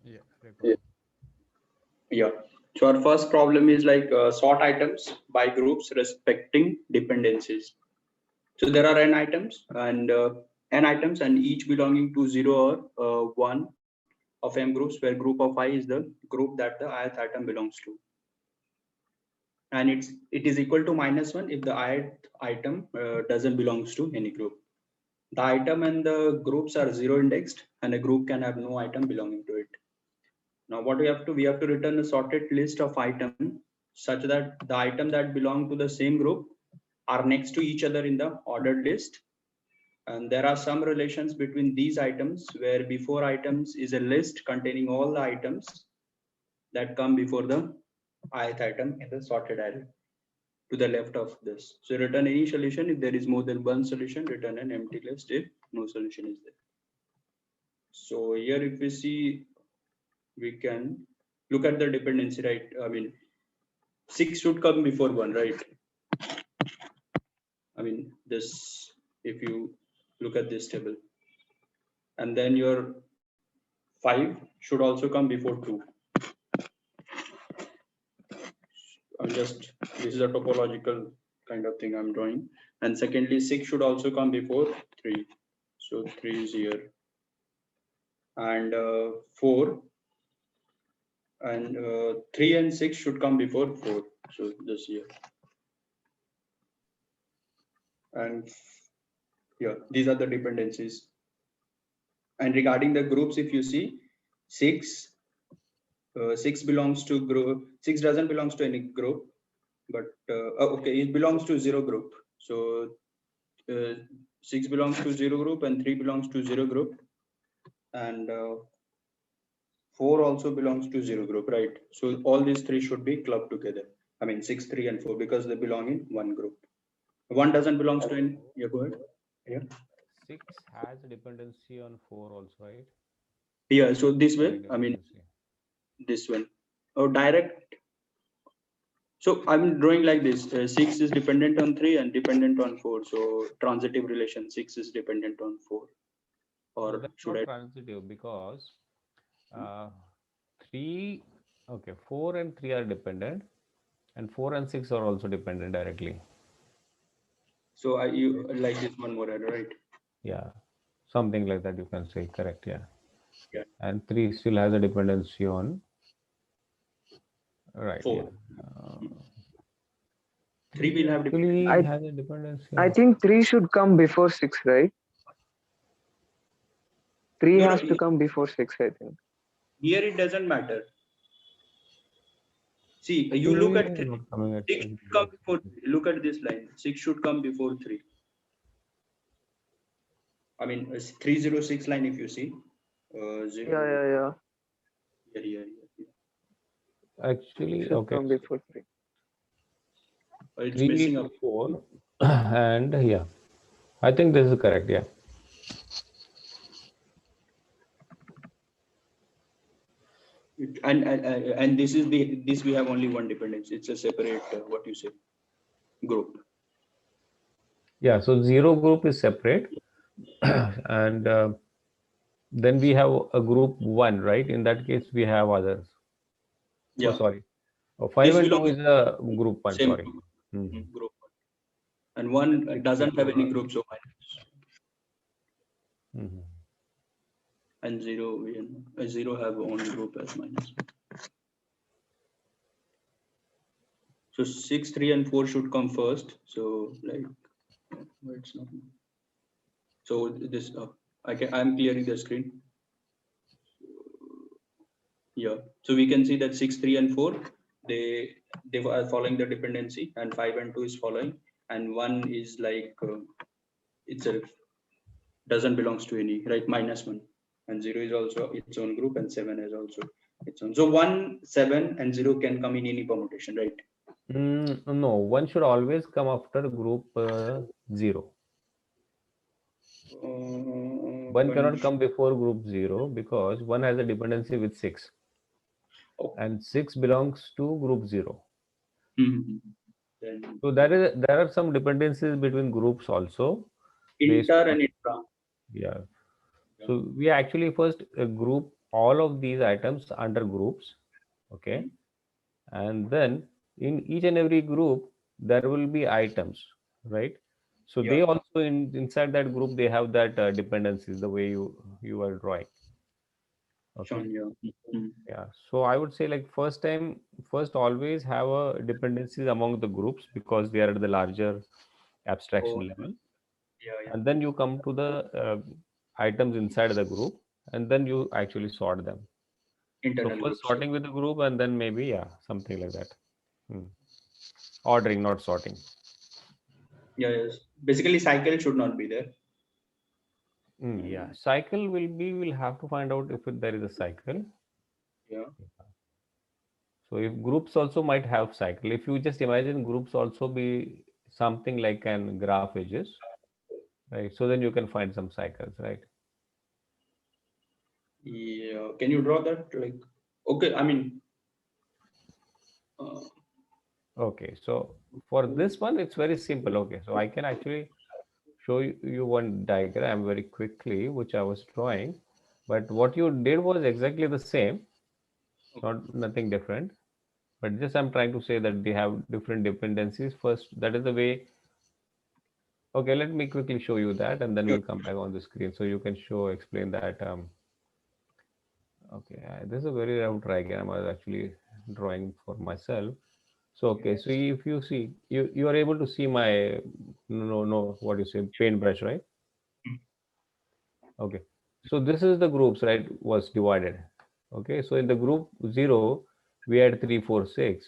Yeah, Yeah. record. Yeah. So our first problem is like sort items by groups respecting dependencies. So there are n items and each belonging to 0 or 1 of m groups, where group of I is the group that the ith item belongs to, and it is equal to -1 if the ith item doesn't belongs to any group. The item and the groups are zero indexed, and a group can have no item belonging to it. Now what we have to return a sorted list of items such that the item that belong to the same group are next to each other in the ordered list. And there are some relations between these items where before items is a list containing all the items that come before the ith item in the sorted array to the left of this. So return any solution if there is more than one solution, return an empty list if no solution is there. So here if we see, we can look at the dependency, right? I mean, 6 should come before 1, right? I mean, this, if you look at this table, and then your 5 should also come before 2. I'm just, this is a topological kind of thing I'm drawing. And secondly, 6 should also come before 3. So 3 is here. And 4 and 3 and 6 should come before 4. So this here. And yeah, these are the dependencies. And regarding the groups, if you see, 6 belongs to group, 6 doesn't belongs to any group, but okay, it belongs to 0 group. So 6 belongs to 0 group and 3 belongs to 0 group, and 4 also belongs to 0 group, right? So all these three should be clubbed together. I mean 6, 3 and 4, because they belong in one group. One doesn't belongs to any. Yeah, go ahead. Yeah. 6 has a dependency on 4 also, right? Yeah. So this way, Direct I mean dependency. this one. Oh, direct. So I'm drawing like this. 6 is dependent on 3 and dependent on 4. So transitive relation, 6 is dependent on 4. No, Or that's should not I? transitive because uh, 3, okay, 4 and 3 are dependent, and 4 and 6 are also dependent directly. So you like this one more, right? Yeah, something like that you can say, correct, yeah. Yeah. And 3 still has a dependency on, right, 4. yeah. Uh, 3 3 will have actually I has a dependency I on, think 3 should come before 6, right? 3 no, no. has to come before 6, I think. Here it doesn't matter. See, you look 3 at is 3. not coming at 6 6 should come before before 6. 3. Look at this line. 6 should come before 3. I mean, 306 line, if you see. 0. Yeah. Here. Actually, Should okay, come so before 3. It's 3 messing to up. 4, and yeah, I think this is correct, yeah. And this is this we have only one dependence. It's a separate what you say, group. Yeah, so 0 group is separate, and then we have a group 1, right? In that case, we have others. Oh, Yeah. sorry. Oh, 5 This and 2 belongs is a group 1, same sorry. group. Mhm. Group. And And one 6 doesn't have any is, group, so minus. mhm. And 0 have only group as minus. So 6, 3 and 4 should come first. So like, no, it's not. So this I'm clearing the screen. Yeah. So we can see that 6, 3 and 4, they are following the dependency, and 5 and 2 is following, and 1 is like itself doesn't belongs to any, right? -1. And 0 is also its own group, and 7 is also its own. So 1, 7 and 0 can come in any permutation, right? No, one should always come after group 0. One One. cannot come before group 0 because one has a dependency with 6, Oh. and 6 belongs to group 0. Then So there are some dependencies between groups also based inter on, and intra. yeah. Yeah. So we actually first group all of these items under groups. Okay, and then in each and every group there will be items, right? So they Yeah. also inside that group they have that dependencies the way you are drawing. Okay. Sure. Yeah. Mm. Yeah, so I would say like first always have a dependencies among the groups because they are at the larger Oh, abstraction level, yeah, yeah. and then you come to the items inside the group, and then you actually sort them. So Internal first groups. sorting with the group, and then maybe yeah, something like that. Hmm. Ordering, not sorting. Yeah, yes. Basically, cycle should not be there. Yeah, cycle will be. We'll have to find out if there is a cycle. Yeah. So if groups also might have cycle, if you just imagine groups also be something like an graph edges, right? So then you can find some cycles, right? Yeah. Can you draw that? Like, okay. I mean, uh, Okay, so for this one, it's very simple. Okay, so I can actually show you one diagram very quickly, which I was drawing. But what you did was exactly the same, not nothing different. But just I'm trying to say that they have different dependencies. First, that is the way. Okay, let me quickly show you that, and then sure. we'll come back on the screen so you can explain that. Okay, this is a very round diagram I was actually drawing for myself. So okay, so if you see, you are able to see my no what you say paintbrush, right? Okay, so this is the groups, right? Was divided. Okay, so in the group zero, we had 3, 4, 6.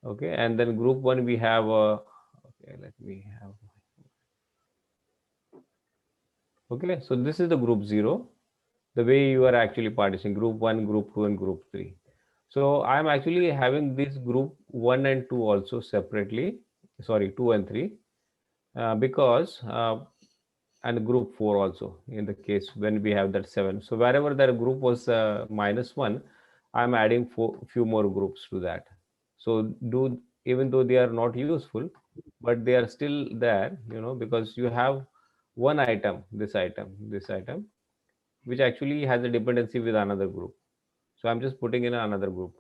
Okay, and then group one we have okay, let me have. Okay, so this is the group zero. The way you are actually partitioning group one, group two, and group three. So I'm actually having this group one and two also separately. Sorry, two and three, because and group four also in the case when we have that seven. So wherever that group was -1, I'm adding few more groups to that. So do even though they are not useful, but they are still there, because you have one item, this item, which actually has a dependency with another group. So I'm just putting in another group,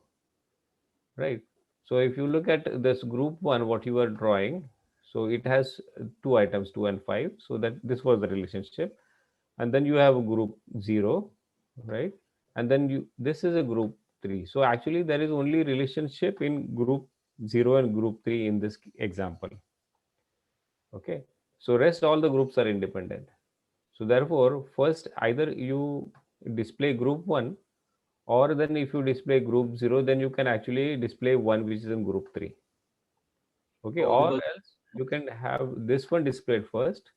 right? So if you look at this group one, what you are drawing, so it has two items, 2 and 5. So that this was the relationship, and then you have a group zero, right? And then this is a group three. So actually there is only relationship in group zero and group three in this example. Okay, so rest all the groups are independent. So therefore, first either you display group one, or then if you display group zero, then you can actually display one which is in group three. Okay, Oh, or because else you can have this one displayed first,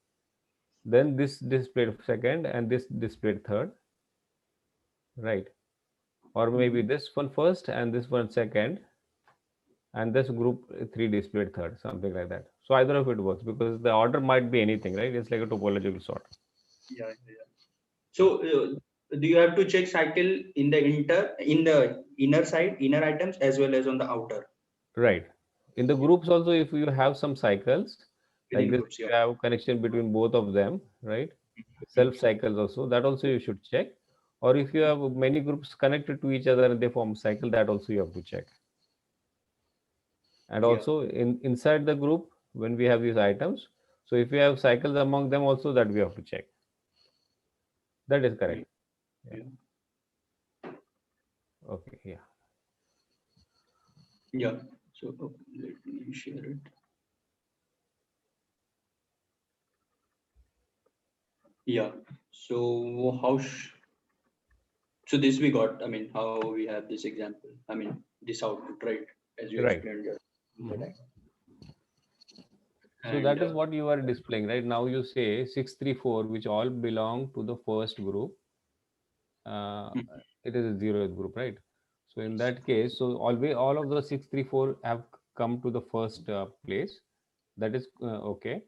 then this displayed second, and this displayed third, right? Or maybe this one first and this one second, and this group three displayed third, something like that. So either of it works because the order might be anything, right? It's like a topological sort. yeah, yeah. So, do you have to check cycle in the inner side, inner items as well as on the outer Right. In the groups also, if you have some cycles like within this, groups? you Yeah. have connection between both of them, right? Self cycles also, that also you should check. Or if you have many groups connected to each other and they form cycle, that also you have to check. And Yeah. also inside the group, when we have these items, so if we have cycles among them also, that we have to check. That is Yeah. correct. Yeah. Yeah. Okay. Yeah. Yeah. So, let me share it. Yeah. So so this we got. I mean, how we have this example. I mean, this output, right? As you Right. explained in the diagram. So And that is what you are displaying, right? Now you say 6, 3, 4, which all belong to the first group. uh, hmm, it is a zeroth group, right? So in that case, so always all of the 6, 3, 4 have come to the first place. That is okay.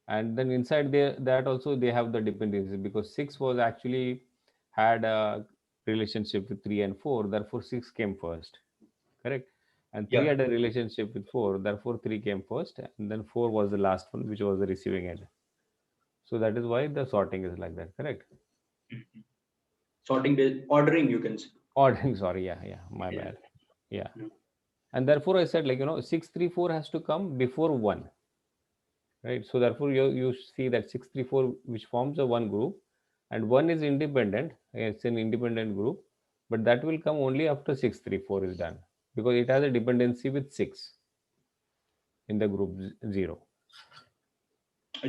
And then inside there, that also they have the dependencies because 6 was actually had a relationship with 3 and 4. Therefore, 6 came first, correct? And 3 yeah. had a relationship with 4. Therefore, 3 came first, and then 4 was the last one, which was the receiving end. So that is why the sorting is like that, correct? sorting based ordering, you can say. Ordering, sorry, yeah, my Yeah. bad. Yeah. Yeah. And therefore I said, 634 has to come before 1, right? So therefore you see that 634, which forms a one group, and 1 is independent, it's an independent group, but that will come only after 634 is done, because it has a dependency with 6 in the group 0.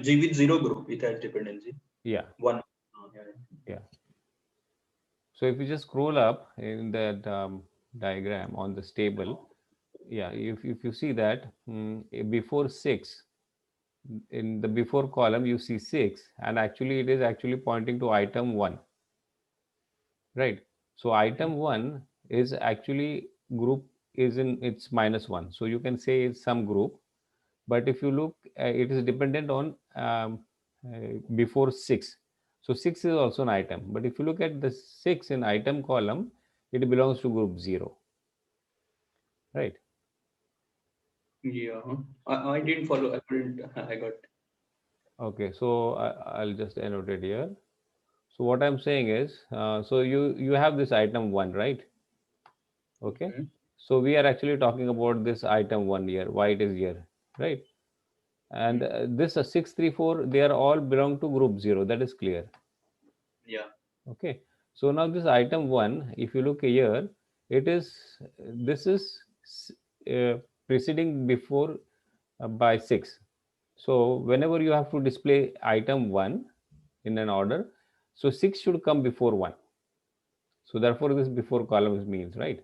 G with zero group, it has dependency. Yeah, One. Yeah. yeah. So if you just scroll up in that diagram on this table, yeah, if you see that before 6, in the before column you see 6, and actually it is actually pointing to item 1, right? So item 1 is actually group is in its -1, so you can say it's some group. But if you look, it is dependent on before 6, so 6 is also an item. But if you look at the 6 in item column, it belongs to group 0, right? Yeah. I didn't follow. I couldn't. I got. Okay, so I'll just annotate here. So what I'm saying is, so you have this item 1, right? Okay, Okay. so we are actually talking about this item 1 here, why it is here, right? And Mm. this 634, they are all belong to group 0, that is clear. Yeah. Okay, so now this item 1, if you look here, it is, this is uh, preceding before by 6. So whenever you have to display item 1 in an order, so 6 should come before 1. So therefore this before columns means, right?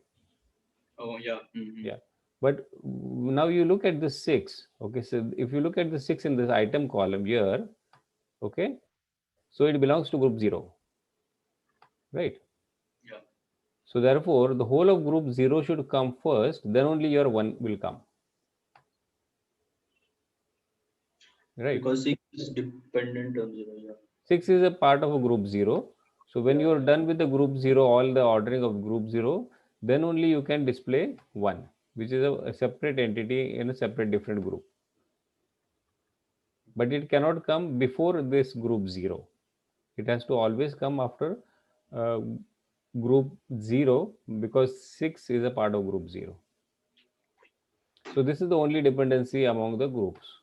Oh yeah. Yeah. But now you look at the 6. Okay, so if you look at the 6 in this item column here, okay, so it belongs to group 0, right? Yeah. So therefore the whole of group 0 should come first, then only your 1 will come, right? Because six is dependent on zero. Yeah. 6 is a part of a group 0. So when Yeah. you are done with the group 0, all the ordering of group 0, then only you can display 1, which is a separate entity in a separate different group. But it cannot come before this group 0. It has to always come after uh, group 0, because 6 is a part of group 0. So this is the only dependency among the groups.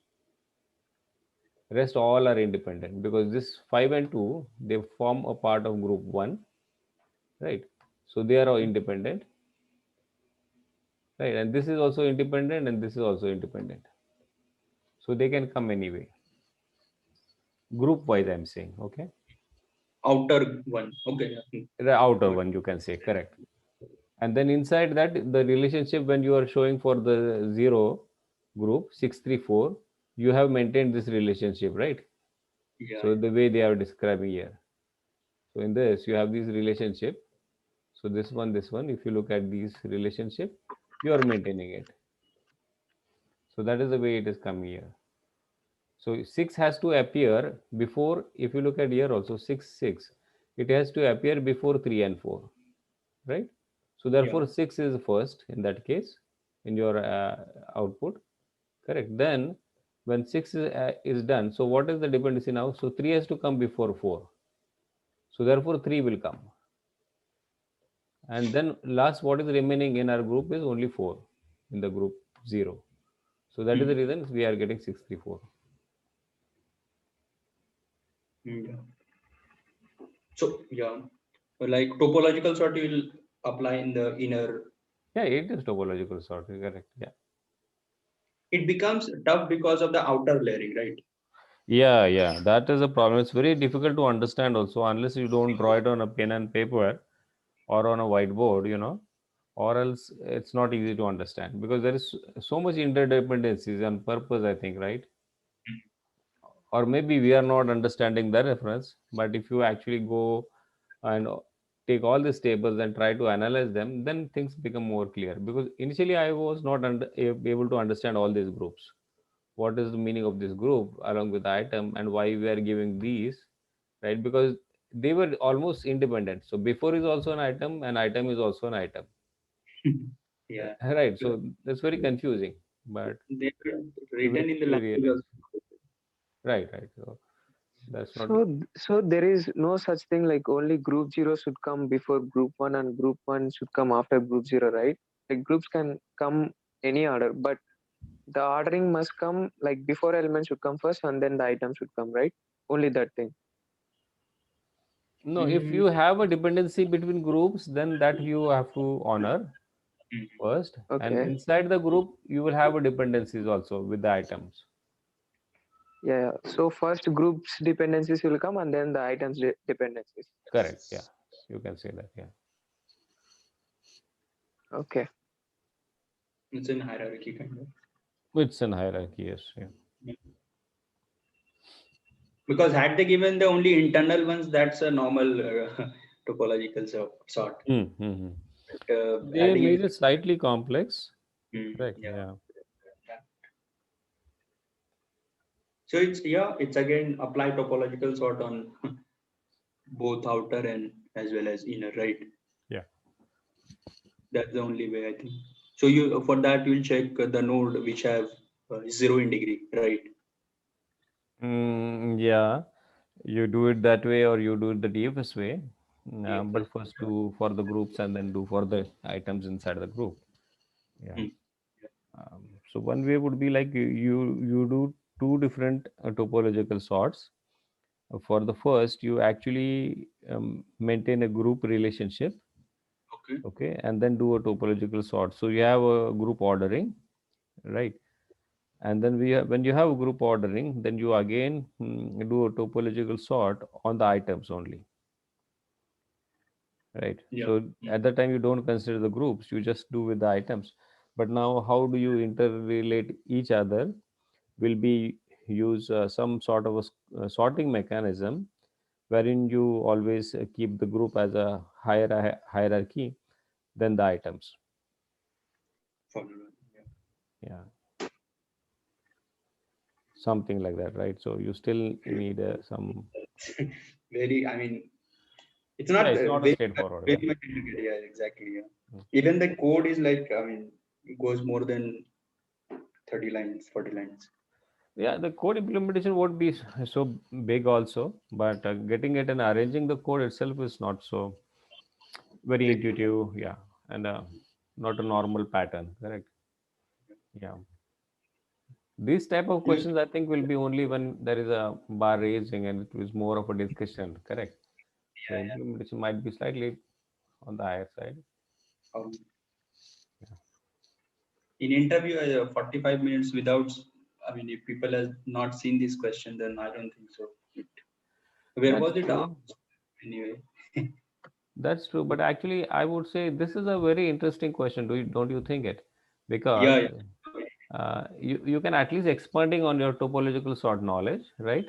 Rest all are independent, because this 5 and 2, they form a part of group 1, right? So they are all independent, right? And this is also independent, and this is also independent. So they can come anyway. Group wise, I'm saying, okay? Outer one. Okay. Yeah. The outer Got one, you can say, correct. And then inside that, the relationship when you are showing for the 0 group 634, you have maintained this relationship, right? Yeah. So the way they are describing here. So in this, you have this relationship. So this one, if you look at these relationship, you are maintaining it. So that is the way it is coming here. So 6 has to appear before, if you look at here also, 6, it has to appear before 3 and 4, right? So Yeah. therefore 6 is first in that case in your output, correct? Then when 6 is done, so what is the dependency now? So 3 has to come before 4. So therefore 3 will come. And then last, what is remaining in our group is only 4 in the group 0. So that is the reason we are getting 634. Yeah. So yeah, like topological sort will apply in the inner. Yeah, it is topological sort, correct. Yeah. It becomes tough because of the outer layering, right? Yeah, that is a problem. It's very difficult to understand also, unless you don't draw it on a pen and paper or on a whiteboard, or else it's not easy to understand, because there is so much interdependencies on purpose, I think, right? Or maybe we are not understanding the reference, but if you actually go and take all these tables and try to analyze them, then things become more clear, because initially I was not able to understand all these groups. What is the meaning of this group along with the item, and why we are giving these, right? Because they were almost independent. So before is also an item, and item is also an item. Yeah. Right? So that's very confusing, but They were written in the eventually we language realize. of. Right. So That's not. So there is no such thing like only group 0 should come before group 1 and group 1 should come after group 0, right? Like groups can come any order, but the ordering must come like before element should come first and then the item should come, right? Only that thing. No, if Mm, you have a dependency between groups, then that you have to honor mm. first. And Okay. inside the group, you will have a dependencies also with the items. Yeah. So first groups dependencies will come and then the items dependencies. Correct. Yeah. You can say that. Yeah. Okay. It's in hierarchy kind of. It's in hierarchy. Yes. Yeah. Yeah. Because had they given the only internal ones, that's a normal topological sort. Mm-hmm. But, They adding made it, it slightly complex. Correct. yeah. Yeah. Yeah. So it's again apply topological sort on both outer and as well as inner, right? Yeah. That's the only way I think. So you for that you'll check the node which have 0 in degree, right? Yeah. You do it that way or you do it the DFS way. DFS. But first do for the groups and then do for the items inside the group. Yeah. Hmm. So one way would be like you do two different topological sorts. For the first, you actually maintain a group relationship, Okay. okay, and then do a topological sort. So you have a group ordering, right? And then when you have a group ordering, then you again do a topological sort on the items only, right? Yeah. So Hmm. at that time you don't consider the groups, you just do with the items. But now how do you interrelate each other will be use some sort of a sorting mechanism wherein you always keep the group as a higher hierarchy than the items. Formula. Yeah. Yeah, something like that, right? So you still need some. Very, I mean, it's Yeah, not it's not a very, straightforward. very Yeah. much intricate. Yeah, exactly. Yeah. Mm. Even the code is like, I mean, it goes more than 30 lines, 40 lines. Yeah, the code implementation won't be so big also, but getting it and arranging the code itself is not so very Very good. intuitive. Yeah, and not a normal pattern. Correct. Yeah. These type of You- questions I think will be only when there is a bar raising and it is more of a discussion. Correct. The Yeah, implementation might be slightly on the higher side. yeah. Yeah. In interview, 45 minutes without, I mean, if people have not seen this question, then I don't think so. Where That's was it true. asked anyway? That's true. But actually, I would say this is a very interesting question. Don't you think it? Because Yeah, yeah. you can at least expanding on your topological sort knowledge, right?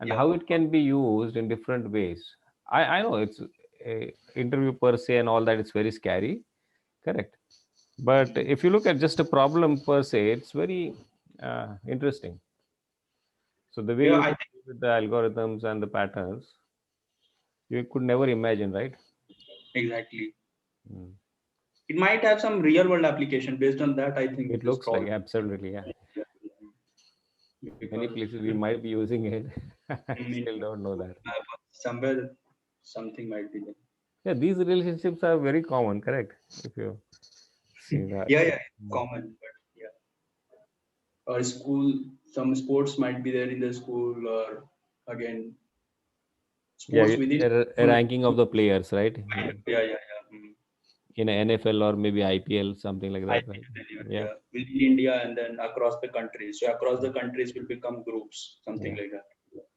And Yeah. how it can be used in different ways. I know it's a interview per se and all that. It's very scary. Correct. But if you look at just a problem per se, it's very interesting. So the way Yeah, you I can think do with the algorithms and the patterns, you could never imagine, right? exactly. Mm. It might have some real world application based on that. I think It this looks like problem. absolutely, yeah. Many Because places we might be using it. mm, Still don't know that. somewhere something might be there. Yeah, these relationships are very common, correct? If you see that. Yeah, yeah, Mm. common, but yeah. Or school, some sports might be there in the school, or again, Yeah, sports within a school. ranking of the players, right? Yeah, yeah, yeah. Mm. In a NFL or maybe IPL, something like that, right? IPL, Yeah, yeah, within India and then across the countries. So across the countries will become groups, something yeah. like that.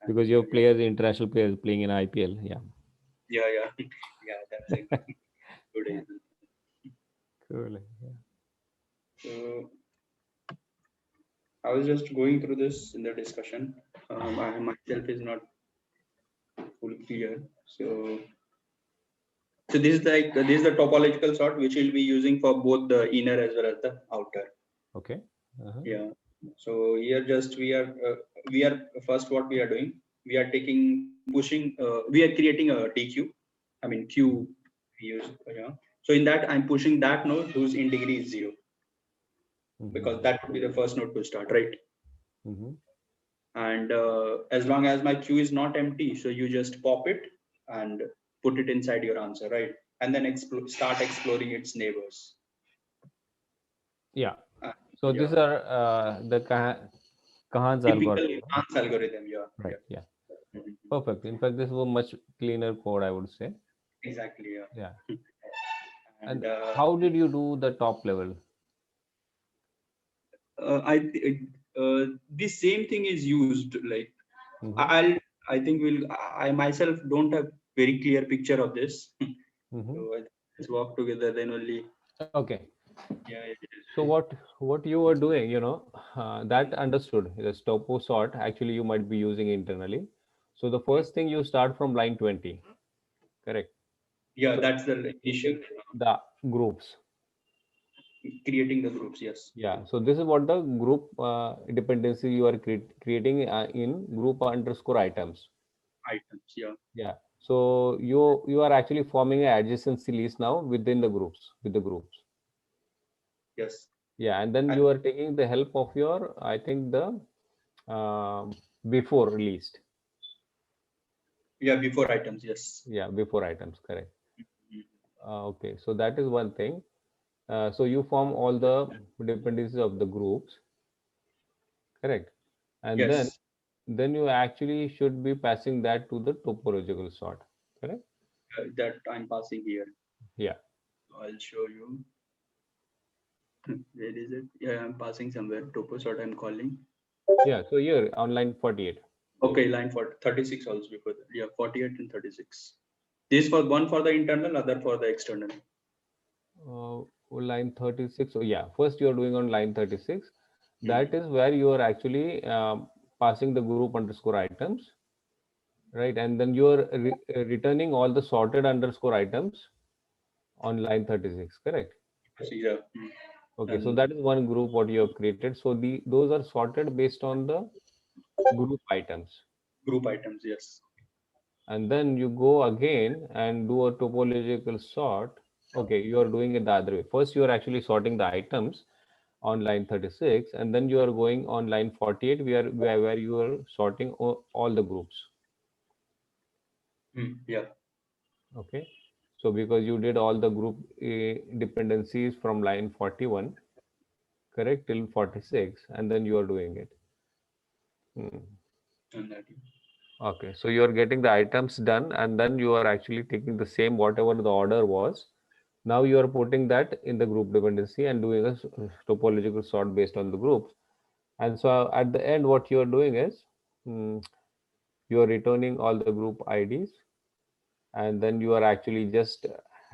Because And your yeah, players, international players playing in IPL. Yeah. yeah, yeah, yeah. That's a good example. Cool. Yeah. So I was just going through this in the discussion. I myself is not fully clear. So this is the topological sort which we'll be using for both the inner as well as the outer. Okay. Uh-huh. Yeah. So here just we are first what we are doing. We are we are creating a DQ. I mean Q Mhm. we use. Yeah. So in that I'm pushing that node whose in degree is 0 because Mhm. that would be the first node to start, right? Mhm. And as long as my queue is not empty, so you just pop it and put it inside your answer, right? And then start exploring its neighbors. Yeah. Uh, So yeah, these are the Kahan's typical algorithm. Khan's algorithm. Yeah, Right. yeah. Yeah. Mhm. Perfect. In fact, this was much cleaner code, I would say. Exactly. Yeah. Yeah. And And how did you do the top level? the same thing is used. Like Mm-hmm. I'll, I think I myself don't have very clear picture of this. Mm-hmm. So let's work together. Then only. Okay. Yeah. So what you were doing, that understood. The topo sort actually you might be using internally. So the first thing you start from line 20, correct? Yeah, So that's the initial the groups. creating the groups. Yes. Yeah. So this is what the group dependency you are creating in group underscore items. Items. Yeah. Yeah. So you are actually forming an adjacency list now within the groups with the groups. Yes. Yeah, and then And you are taking the help of your, I think the before released. yeah, before items. Yes. Yeah, before items, correct. Mhm. Okay, so that is one thing. So you form all the dependencies of the groups, correct? And Yes. then you actually should be passing that to the topological sort, correct? That I'm passing here. Yeah. I'll show you. Where is it? Yeah, I'm passing somewhere. Topo sort I'm calling. Yeah. So here on line 48. Okay, line for 36 also before that. Yeah, 48 and 36. This for one for the internal, other for the external. Line 36. Oh, yeah. First, you are doing on line 36. Hmm. That is where you are actually passing the group underscore items, right? And then you are returning all the sorted underscore items on line 36, correct? See, yeah. Hmm. Okay. So And that is one group what you have created. So those are sorted based on the group items. group items, yes. And then you go again and do a topological sort. Okay, you are doing it the other way. First, you are actually sorting the items on line 36, and then you are going on line 48 where you are sorting all the groups. Hmm. Yeah. Okay, so because you did all the group dependencies from line 41, correct, till 46, and then you are doing it. Hmm. And that. Okay, so you are getting the items done, and then you are actually taking the same whatever the order was. Now you are putting that in the group dependency and doing a topological sort based on the groups. And so at the end, what you are doing is you are returning all the group IDs, and then you are actually just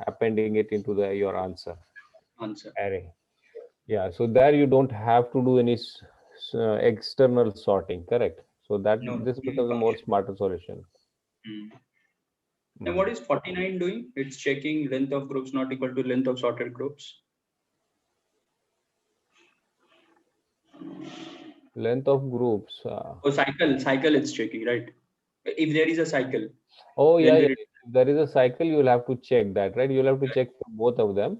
appending it into the your answer Answer. array. Yeah, so there you don't have to do any external sorting, correct? So that No, this you becomes a more complete. smarter solution. Hmm. And what Mhm. is 49 doing? It's checking length of groups not equal to length of sorted groups. Length of groups. Oh, cycle it's checking, right? If there is a cycle, Oh, then yeah, we yeah. If there is a cycle, you'll have to check that, right? You'll have to check for both of them.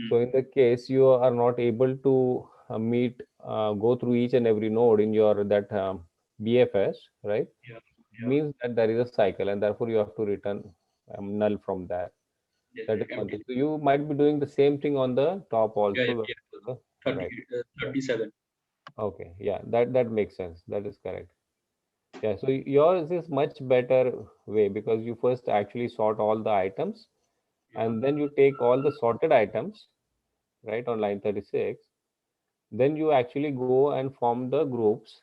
So in the case you are not able to go through each and every node in your that BFS, right? yeah, yeah, Means that there is a cycle, and therefore you have to return null from there. yes, That is one empty. thing. So you might be doing the same thing on the top Yeah, yeah, also. yeah. 30, Right. 37. Okay. Yeah. That makes sense. That is correct. Yeah. So yours is much better way because you first actually sort all the items, Yeah. and then you take all the sorted items, right, on line 36. Then you actually go and form the groups,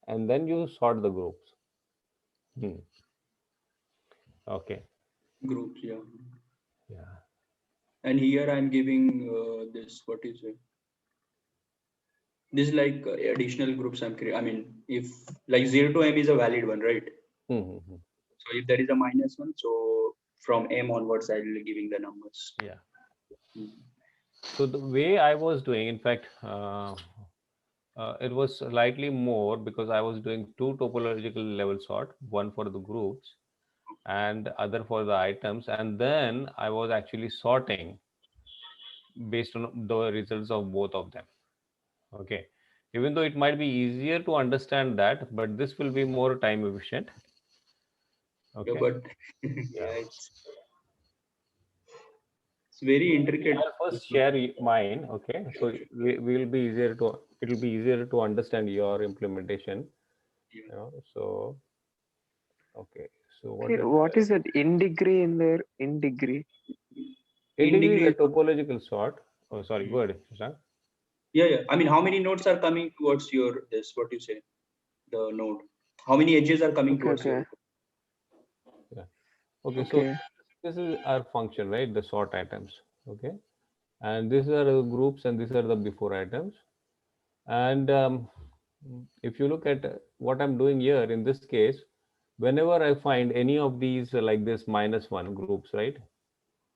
and then you sort the groups. Hmm. Okay. Groups, yeah. Yeah. And here I'm giving this, what is it? This is like additional groups I'm creating. I mean, if like 0 to M is a valid one, right? Hmm. So if there is a minus one, so from M onwards, I'll be giving the numbers. Yeah. Hmm. So the way I was doing, in fact, it was slightly more because I was doing two topological level sort, one for the groups and other for the items, and then I was actually sorting based on the results of both of them. Okay. Even though it might be easier to understand that, but this will be more time efficient. Okay. Yeah, but yeah, it's very intricate. I'll first share mine. Okay, so we will be easier to, it will be easier to understand your implementation. Yeah. So okay, so what Okay, it what is that in degree in there? In degree. in degree is a Integrate. topological sort. Oh, sorry. Mm. Go ahead, Shashank. Yeah. I mean, how many nodes are coming towards your this? What you say? The node. How many edges are coming Okay, towards your? okay, Yeah. Okay, so okay, this is our function, right? The sort items. Okay, and these are the groups, and these are the before items. And if you look at what I'm doing here in this case, whenever I find any of these like this -1 groups, right?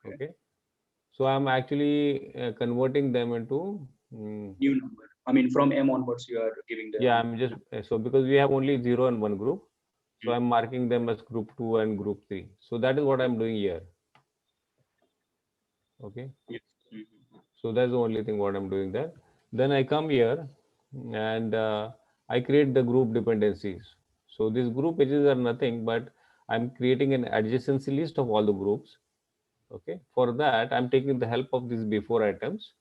Okay. Okay, so I'm actually converting them into New number. I mean, from M onwards, you are giving yeah, the. I'm just so because we have only 0 and 1 group, so Mm. I'm marking them as group 2 and group 3. So that is what I'm doing here. Okay, Yes. Mhm. so that's the only thing what I'm doing there. Then I come here and I create the group dependencies. So these group edges are nothing but I'm creating an adjacency list of all the groups. Okay, for that I'm taking the help of these before items.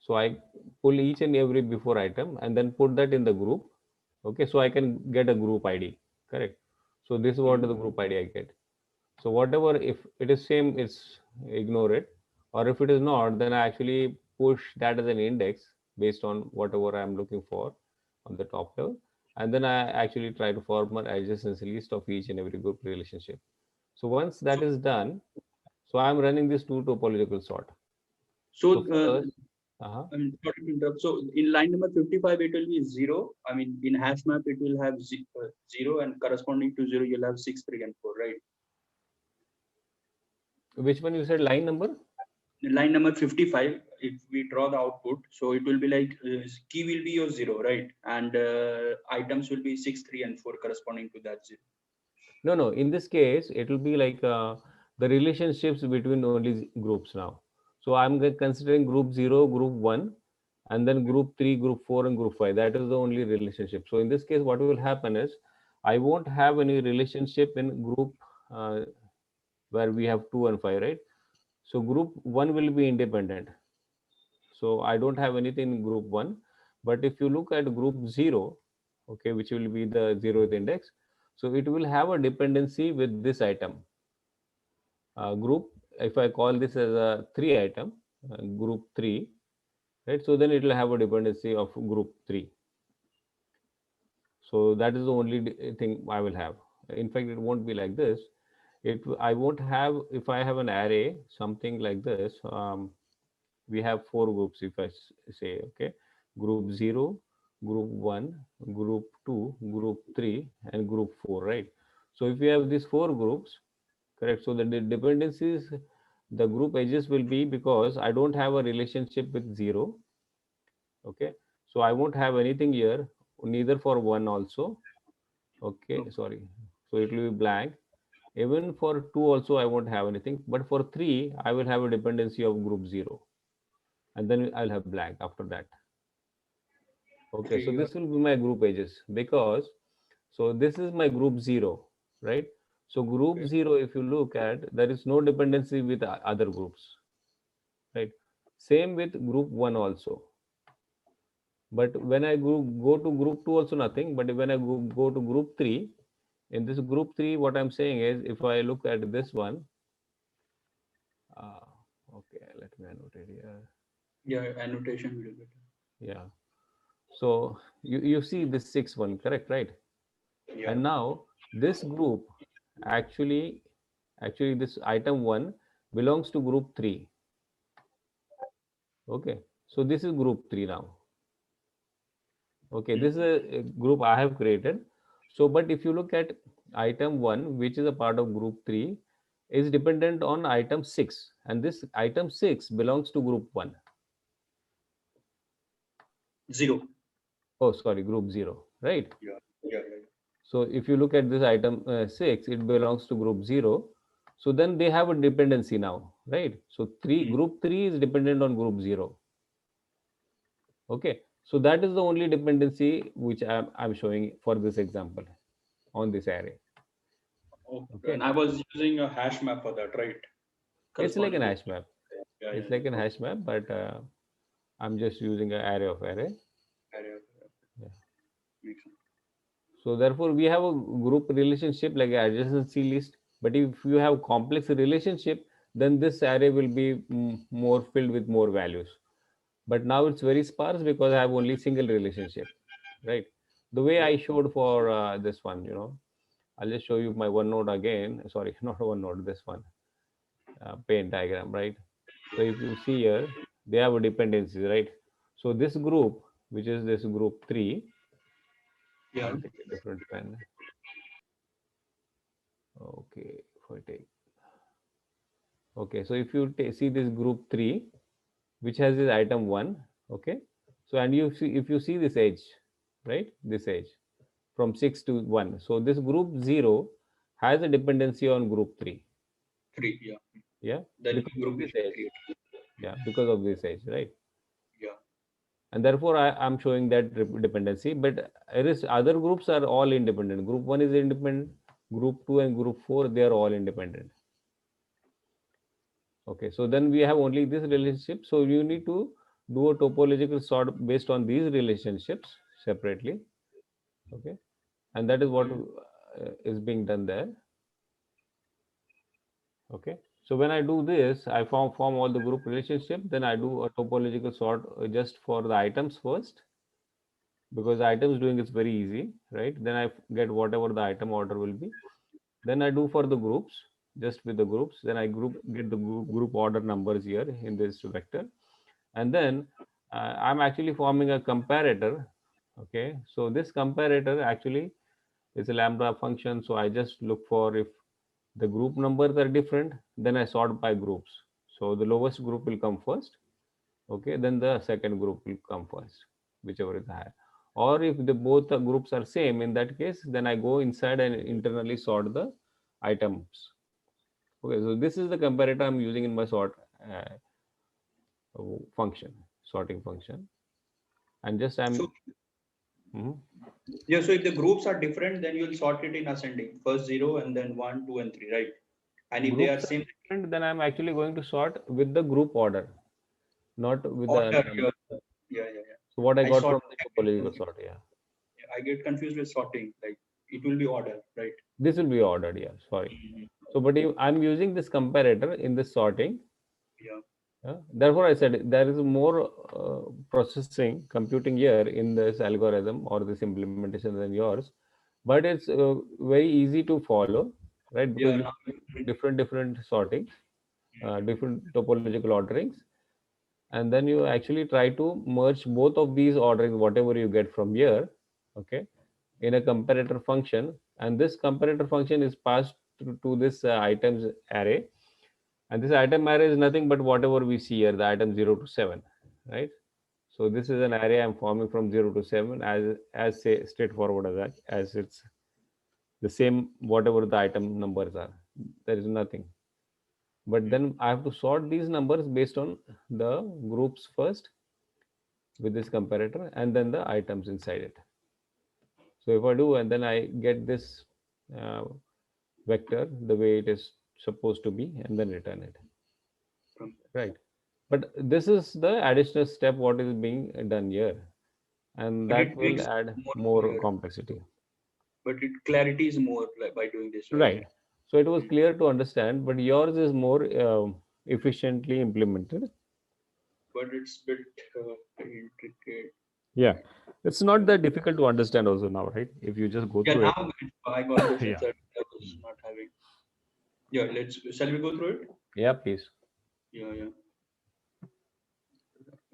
So I pull each and every before item and then put that in the group. Okay, so I can get a group ID. Correct. So this is what Mm. the group ID I get. So whatever, if it is same, it's ignore it, or if it is not, then I actually push that as an index based on whatever I'm looking for on the top level, and then I actually try to form an adjacency list of each and every group relationship. So once that So, is done, so I'm running this two topological sort. so So first, uh-huh. I mean, sorry to interrupt. So in line number 55, it will be 0. I mean, in hash map, it will have 0, and corresponding to 0, you'll have 6, 3, and 4, right? Which one you said line number? In line number 55, if we draw the output, so it will be like key will be your 0, right? And items will be 6, 3, and 4 corresponding to that 0. No, no. In this case, it will be like the relationships between only groups now. So I'm considering group 0, group 1, and then group 3, group 4, and group 5. That is the only relationship. So in this case, what will happen is I won't have any relationship in group uh, where we have 2 and 5, right? So group 1 will be independent. So I don't have anything in group 1. But if you look at group 0, okay, which will be the 0th index, so it will have a dependency with this item group. If I call this as a 3 item, group 3, right? So then it will have a dependency of group 3. So that is the only thing I will have. In fact, it won't be like this. I won't have, if I have an array, something like this. We have 4 groups. If I say, okay, group 0, group 1, group 2, group 3, and group 4, right? So if we have these 4 groups, correct. So the dependencies, the group edges will be because I don't have a relationship with 0. Okay. So I won't have anything here, neither for 1 also. Okay. Okay. Sorry. So it will be blank. Even for 2 also, I won't have anything. But for 3, I will have a dependency of group 0. And then I'll have blank after that. Okay. So 3 or this will be my group edges because, so this is my group 0, right? So group okay. 0, if you look at, there is no dependency with other groups, right? Same with group 1 also. But when I go to group 2 also nothing. But when I go to group 3, in this group 3, what I'm saying is if I look at this one, uh, okay, let me annotate here. Yeah, annotation will be better. Yeah. So you see this 6 one, correct, right? Yeah. And now this group actually, this item 1 belongs to group 3. Okay. So this is group 3 now. Okay, this is Mhm. a group I have created. So, but if you look at item 1, which is a part of group 3, is dependent on item 6, and this item 6 belongs to group 1. 0. Oh, sorry, group 0, right? Yeah. Yeah. So, if you look at this item 6, it belongs to group 0. So, then they have a dependency now, right? So, Mm. group 3 is dependent on group 0. Okay. So that is the only dependency which I'm showing for this example on this array. Okay. And I was using a hash map for that, right? It's like an Corresponding to hash map. yeah, It's yeah, like an okay. hash map, but I'm just using an array of array. Array, Yeah. makes sense. So therefore, we have a group relationship like adjacency list. But if you have complex relationship, then this array will be more filled with more values. But now it's very sparse because I have only single relationship, right? The way I showed for this one, I'll just show you my one node again. Sorry, not one node, this one paint diagram, right? So if you see here, they have a dependencies, right? So this group, which is this group 3, Yeah. I'll take a different pen. Okay, if I take. Okay, so if you see this group 3, which has this item 1, okay? So, and you see, if you see this edge, right? This edge from 6 to 1. So, this group 0 has a dependency on group 3. 3, yeah. Yeah, The because new of group this is edge. created. Yeah, because of this edge, right? Yeah. And therefore I'm showing that dependency, but there is other groups are all independent. Group 1 is independent, group 2 and group 4, they are all independent. Okay, so then we have only this relationship, so you need to do a topological sort based on these relationships separately. Okay, and that is what is being done there. Okay, so when I do this, I form all the group relationship, then I do a topological sort just for the items first, because items doing is very easy, right? Then I get whatever the item order will be. Then I do for the groups, just with the groups. Then I get the group order numbers here in this vector. And then I'm actually forming a comparator. Okay, so this comparator actually is a lambda function. So I just look for if the group numbers are different, then I sort by groups. So the lowest group will come first. Okay, then the second group will come first, whichever is higher. Or if the both the groups are same, in that case, then I go inside and internally sort the items. Okay, so this is the comparator I'm using in my sort function, sorting function. And just So, mhm. yeah, so if the groups are different, then you'll sort it in ascending. First 0 and then 1, 2, and 3, right? And if they are Groups are same different, then I'm actually going to sort with the group order, not with the order, number. yeah, yeah, yeah. So what I I got sort. from the topological sort, yeah. I get confused with sorting. Like it will be order, right? This will be ordered, yeah. Sorry. Mhm. So, but if I'm using this comparator in this sorting. Yeah. Therefore, I said there is more processing computing here in this algorithm or this implementation than yours, but it's very easy to follow, right? Because Yeah. you Now, have different sorting, different topological orderings, and then you actually try to merge both of these orderings, whatever you get from here, okay, in a comparator function, and this comparator function is passed to this items array, and this item array is nothing but whatever we see here, the item 0 to 7, right? So this is an array I'm forming from 0 to 7 as say straightforward as that, as it's the same whatever the item numbers are. There is nothing. But then I have to sort these numbers based on the groups first with this comparator and then the items inside it. So if I do and then I get this uh, vector the way it is supposed to be and then return it. Right. But this is the additional step what is being done here, and but that it will makes add more more clear. complexity. But it clarity is more like by doing this, right? Right. So it was clear to understand, but yours is more efficiently implemented. But it's bit intricate. Yeah. It's not that difficult to understand also now, right? If you just go Yeah. through it. Now I got the sense Yeah. that I was not having. Yeah. Shall we go through it? Yeah, please. Yeah. Yeah.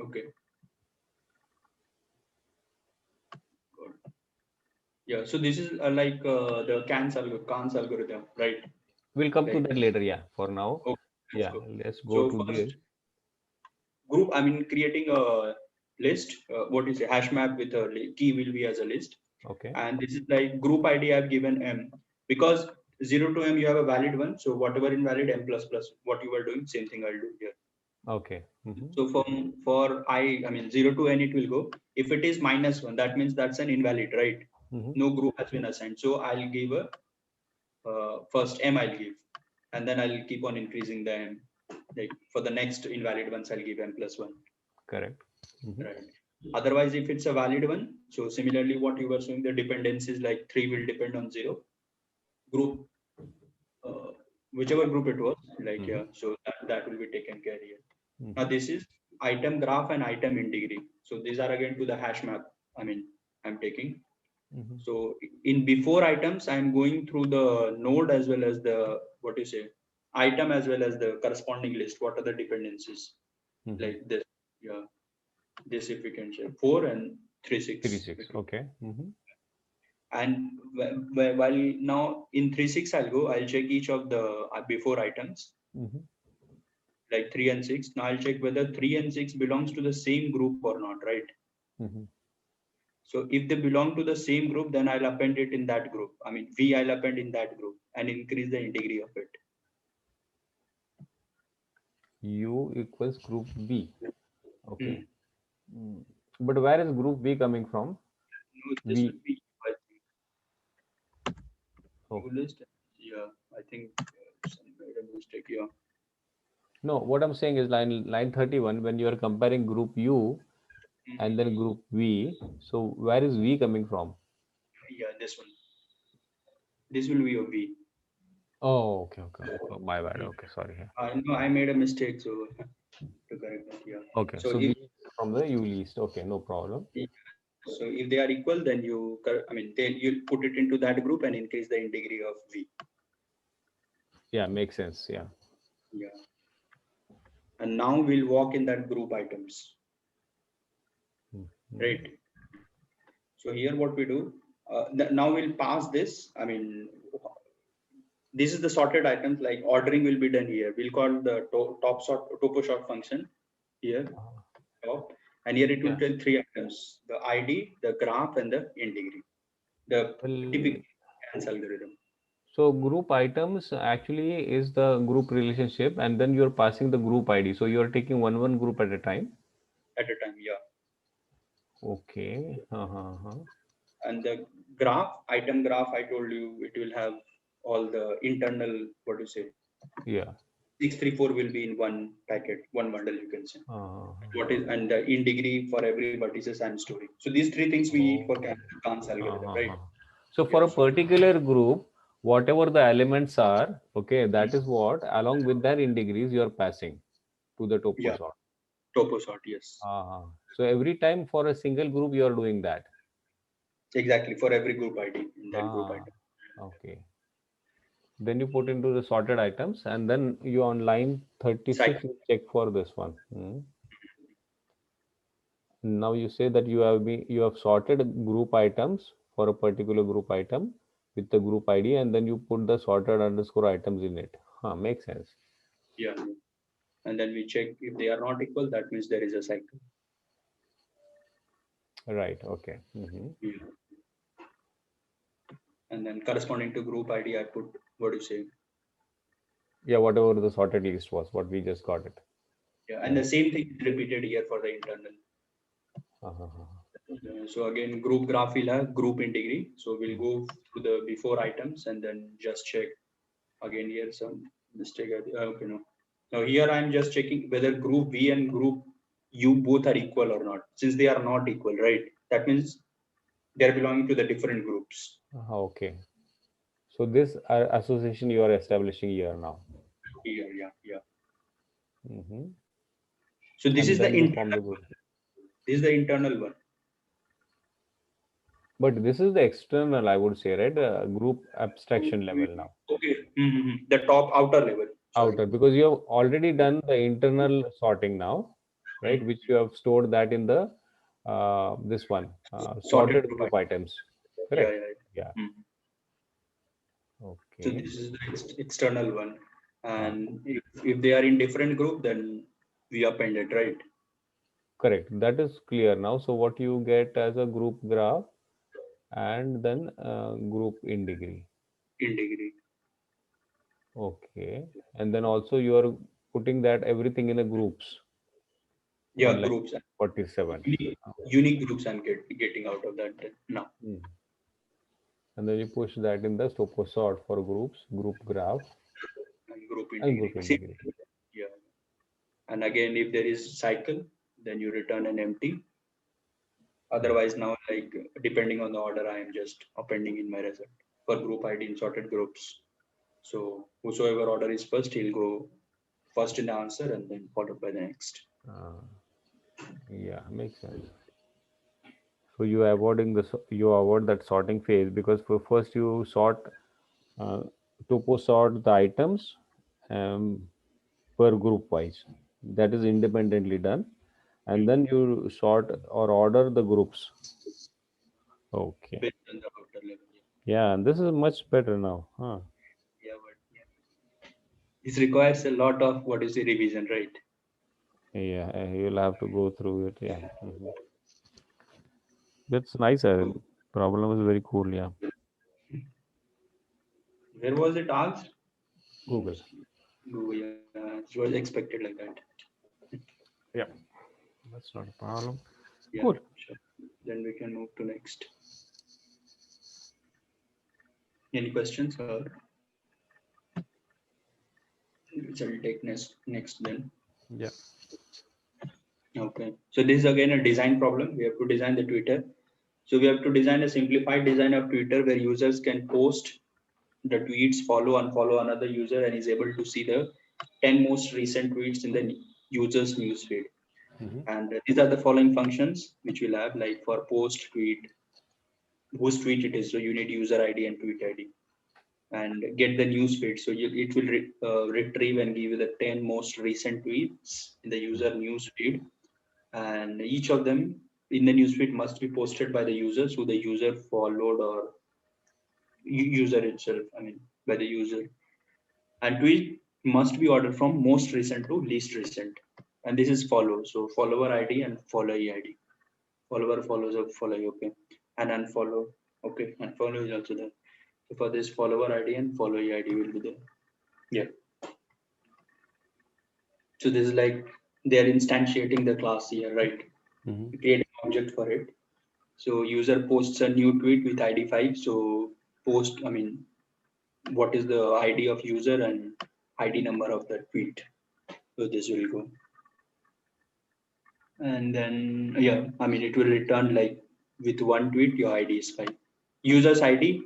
Okay. Got it. Yeah. So this is like the Kahn's algorithm, right? We'll come to Like that later. Yeah. For now. okay. Let's Yeah. go. Let's go So to first this. group, I mean creating a list. What is a hash map with a key will be as a list, Okay. and this is like group ID I've given m because 0 to m you have a valid one, so whatever invalid m plus plus what you are doing, same thing I'll do here. Okay. So for I mean 0 to n it will go. If it is -1, that means that's an invalid, right? No group has been assigned. So I'll give a first m I'll give, and then I'll keep on increasing the m. Like for the next invalid ones, I'll give m+1. Correct. Right. Otherwise, if it's a valid one, so similarly, what you were showing, the dependencies like 3 will depend on 0. Group, uh, whichever group it was, like yeah, so that will be taken care here. Now this is item graph and item integrity. So these are again to the hash map. I mean, I'm taking. So in before items, I'm going through the node as well as the what you say item as well as the corresponding list. What are the dependencies like this? Yeah, this if we can share 4 and 3 3 6. 6. Okay. And while now in 3 6 I'll check each of the before items like 3 and 6. Now I'll check whether 3 and 6 belongs to the same group or not, right? So if they belong to the same group, then I'll append it in that group. I mean, V I'll append in that group and increase the integrity of it. U equals group B. Okay. But where is group B coming from? No, this V. will be I think. Oh. U list. Yeah, I think some made a mistake here. No, what I'm saying is line 31, when you are comparing group U and then group V, so where is V coming from? Yeah, this one. This will be a V. Oh, okay. Oh, my bad. Okay, sorry. No, I made a mistake, so to correct that. Yeah. Okay, So so V if is from the U list. Okay, no problem. so if they are equal, then I mean, then you put it into that group and increase the integrity of V. Yeah, makes sense. Yeah. Yeah. And now we'll walk in that group items. Right. So here what we do, now we'll pass this. I mean, this is the sorted items, like ordering will be done here. We'll call the top sort topo sort function here. Top. And here it will tell 3 items: the ID, the graph, and the integrity. The Well, typical algorithm. so group items actually is the group relationship, and then you're passing the group ID. So you're taking one group at a time. At a time, yeah. Okay. And the graph, item graph, I told you it will have all the internal, what do you say, Yeah. 634 will be in one packet, one bundle, you can say. What is and the in degree for every vertices and story. So these 3 things we need for Khan's algorithm, right? So for a particular group, whatever the elements are, okay, that is what along with their in degrees you are passing to the topo Yeah, sort. topo sort, yes. So every time for a single group you are doing that. Exactly, for every group ID in that group item. Okay. Then you put into the sorted items, and then you on line 36 you check for this one. Now you say that you have sorted group items for a particular group item with the group ID, and then you put the sorted underscore items in it. Makes sense. Yeah. And then we check if they are not equal, that means there is a cycle. Right. Okay. Yeah. And then corresponding to group ID, I put what do you say? Yeah, whatever the sorted list was, what we just got it. Yeah, and the same thing is repeated here for the internal. So again, group graph will have group integrity. So we'll go through the before items and then just check. Again, here some mistake. Okay, no. Now here I'm just checking whether group V and group U both are equal or not. Since they are not equal, right? That means they're belonging to the different groups. Okay. So this association you are establishing here now. Here, yeah. So And this is the then you form the internal. group. This is the internal one. But this is the external, I would say, right? Group abstraction level now. Okay. The top outer level. Sorry. Outer, because you have already done the internal sorting now, right? Which you have stored that in the this one sorted group items. Correct? Yeah. So Okay. this is the external one. And if they are in different group, then we append it, right? Correct. That is clear now. So what you get as a group graph and then group in degree. In degree. Okay. And then also you are putting that everything in a groups Yeah, on like groups, 47. unique groups I'm getting out of that now. Mm. And then you push that in the topo sort for groups, group graph, And group and group integrity. See, integrity. yeah. And again, if there is cycle, then you return an empty. Otherwise, now like depending on the order, I am just appending in my result for group ID in sorted groups. So whosoever order is first, he'll go first in the answer and then followed by the next. Uh, yeah, makes sense. So you avoiding you avoid that sorting phase because for first you sort uh, topo sort the items um, per group wise. That is independently done, and then you sort or order the groups. Okay. Based on the outer level. Yeah, and this is much better now. Huh? Yeah, but yeah. This requires a lot of what is the revision, right? Yeah, you'll have to go through it. Yeah. That's nice. Problem is very cool. Yeah. Where was it asked? Google. Google, yeah, it was expected like that. Yeah. That's not a problem. Yeah, Cool. sure. Then we can move to next. Any questions or which I'll take next then. Yeah. Okay. So this is again a design problem. We have to design the Twitter. So we have to design a simplified design of Twitter where users can post the tweets, follow, unfollow another user, and is able to see the 10 most recent tweets in the user's newsfeed. Mm-hmm. And these are the following functions which we'll have, like for post tweet, whose tweet it is. So you need user ID and tweet ID. And get the newsfeed. So it will retrieve and give you the 10 most recent tweets in the user newsfeed. And each of them in the newsfeed must be posted by the users who the user followed or user itself, I mean, by the user. And tweet must be ordered from most recent to least recent. And this is follow. So follower ID and followee ID. Follower follows up, follow, okay. And unfollow, okay. Unfollow is also there. So for this follower ID and followee ID will be there. Yeah. So this is like they are instantiating the class here, right? Mm-hmm. Create an object for it. So user posts a new tweet with ID 5. So post, I mean, what is the ID of user and ID number of the tweet. So this will go. And then, yeah, I mean, it will return like with one tweet, your ID is 5. User's ID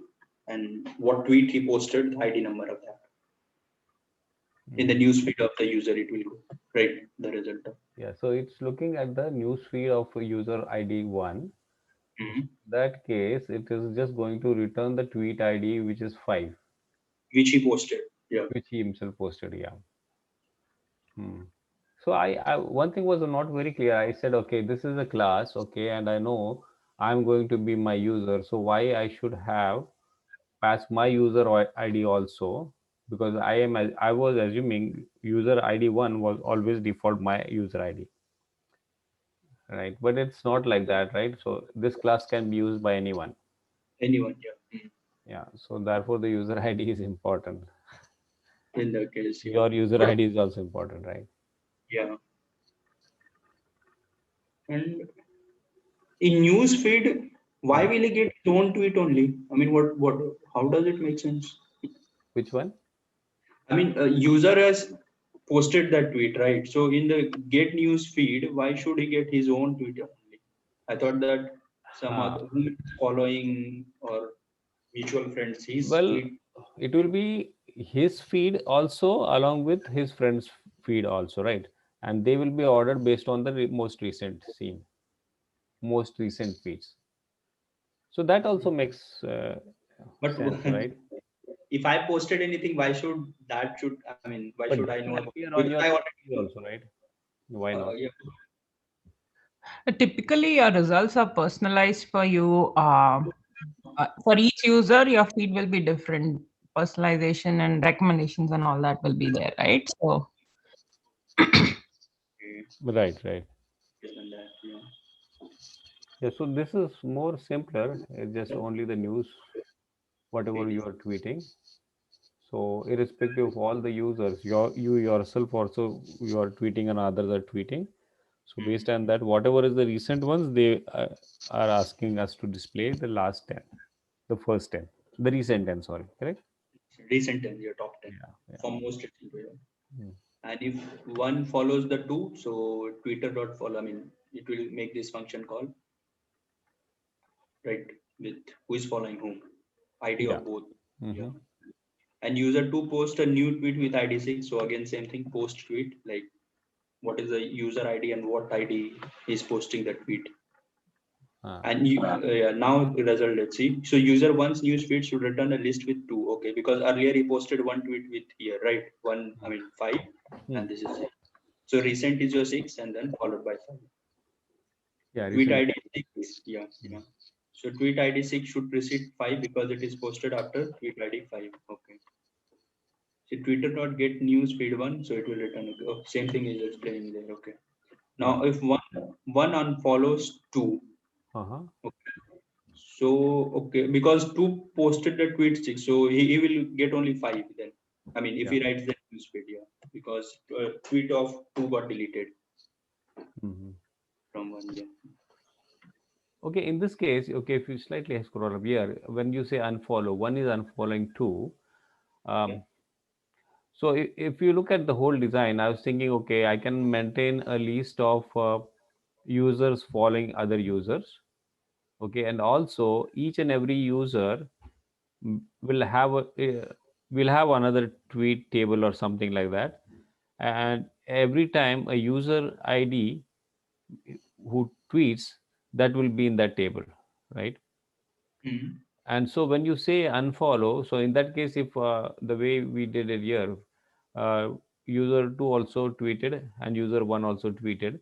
and what tweet he posted, the ID number of that. In the newsfeed of the user, it will go, right? The result of. Yeah. So it's looking at the news feed of user ID 1. Mhm. That case, it is just going to return the tweet ID, which is 5, Which he posted. Yeah. which he himself posted. Yeah. Hmm. So one thing was not very clear. I said, okay, this is a class, okay, and I know I'm going to be my user. So why I should have pass my user ID also? Because I was assuming user ID 1 was always default my user ID, right? But it's not like that, right? So this class can be used by anyone. Anyone, yeah. Yeah. So therefore, the user ID is important. In the case, yeah. Your user ID is also important, right? Yeah. And in news feed, why will he get his own tweet only? I mean, how does it make sense? Which one? I mean, a user has posted that tweet, right? So in the get news feed, why should he get his own tweet only? I thought that some Uh, other whom is following or mutual friends, his well, tweet. it will be his feed also along with his friend's feed also, right? And they will be ordered based on the most recent scene, most recent feeds. So that also makes But sense, right? if I posted anything, why should that should I mean, why should But I that know can about it? appear Because on your I feed already also, right? Why not? yeah. Typically, your results are personalized for you. For each user, your feed will be different. Personalization and recommendations and all that will be there, right? So, Right, right. And that, yeah. Yeah, so this is more simpler. It's just only the news, whatever you are tweeting. So irrespective of all the users, you yourself also, you are tweeting and others are tweeting. So based on that, whatever is the recent ones, they are asking us to display the last 10, the first 10, the recent 10, sorry, correct? Recent 10, your top 10 Yeah, yeah. for most recent. Yeah. Hmm. And if one follows the two, so Twitter dot follow. I mean, it will make this function call, right? With who is following whom, ID Yeah. of both. Mm-hmm. Yeah. And user two post a new tweet with ID 6. So again, same thing. Post tweet, like what is the user ID and what ID is posting the tweet. Ah. And yeah, now the result, let's see. So user one's news feed should return a list with two. Okay, because earlier he posted one tweet with here, right? One, I mean 5, Hmm. and this is 6. So recent is your 6, and then followed by 5. Yeah, Tweet recent. ID 6. Yeah, yeah. So tweet ID 6 should precede 5 because it is posted after tweet ID 5. Okay. So Twitter dot get news feed 1, so it will return. Okay. Oh, same thing is explaining there. Okay. Yeah. Now if one unfollows 2. Uh-huh. Okay. So okay, because 2 posted the tweet 6, so he will get only 5 then. I mean, if Yeah. he writes the news feed, yeah, because tweet of 2 got deleted Mm-hmm. from 1. Yeah. Okay, in this case, okay, if you slightly scroll up here, when you say unfollow, one is unfollowing two. Yeah. Um, so if you look at the whole design, I was thinking, okay, I can maintain a list of users following other users. Okay, and also each and every user will have will have another tweet table or something like that, and every time a user ID who tweets, that will be in that table, right? Mhm. And so when you say unfollow, so in that case, if the way we did it here, uh, user 2 also tweeted and user 1 also tweeted,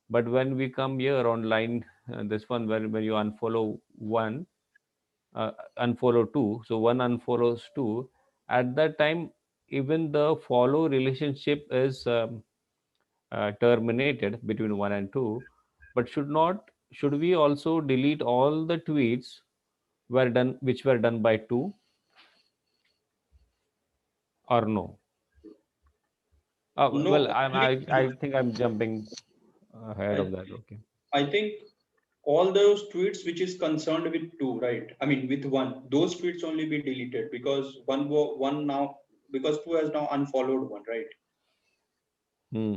but when we come here on line this one, when you unfollow one, unfollow 2, so 1 unfollows 2, at that time even the follow relationship is terminated between 1 and 2, but should we also delete all the tweets were done which were done by 2, or no? Well, No, I think I'm jumping ahead I of that. Okay. I think all those tweets which is concerned with 2, right? I mean with 1, those tweets only be deleted because one now, because 2 has now unfollowed 1, right? Hmm.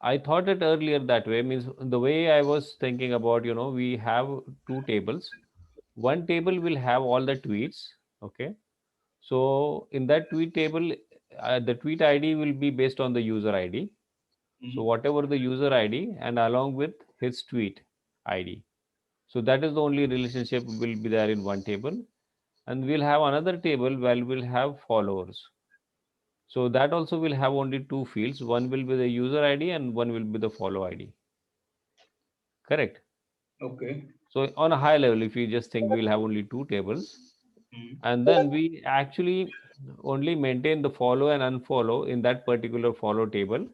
I thought it earlier that way. Means the way I was thinking about, we have two tables. One table will have all the tweets. Okay. So in that tweet table, the tweet ID will be based on the user ID. So Mhm. whatever the user ID and along with his tweet ID. So that is the only relationship will be there in one table. And we'll have another table where we'll have followers. So that also will have only two fields. One will be the user ID and one will be the follow ID. Correct. Okay. So on a high level, if you just think we'll have only two tables, Mhm. and then we actually only maintain the follow and unfollow in that particular follow table.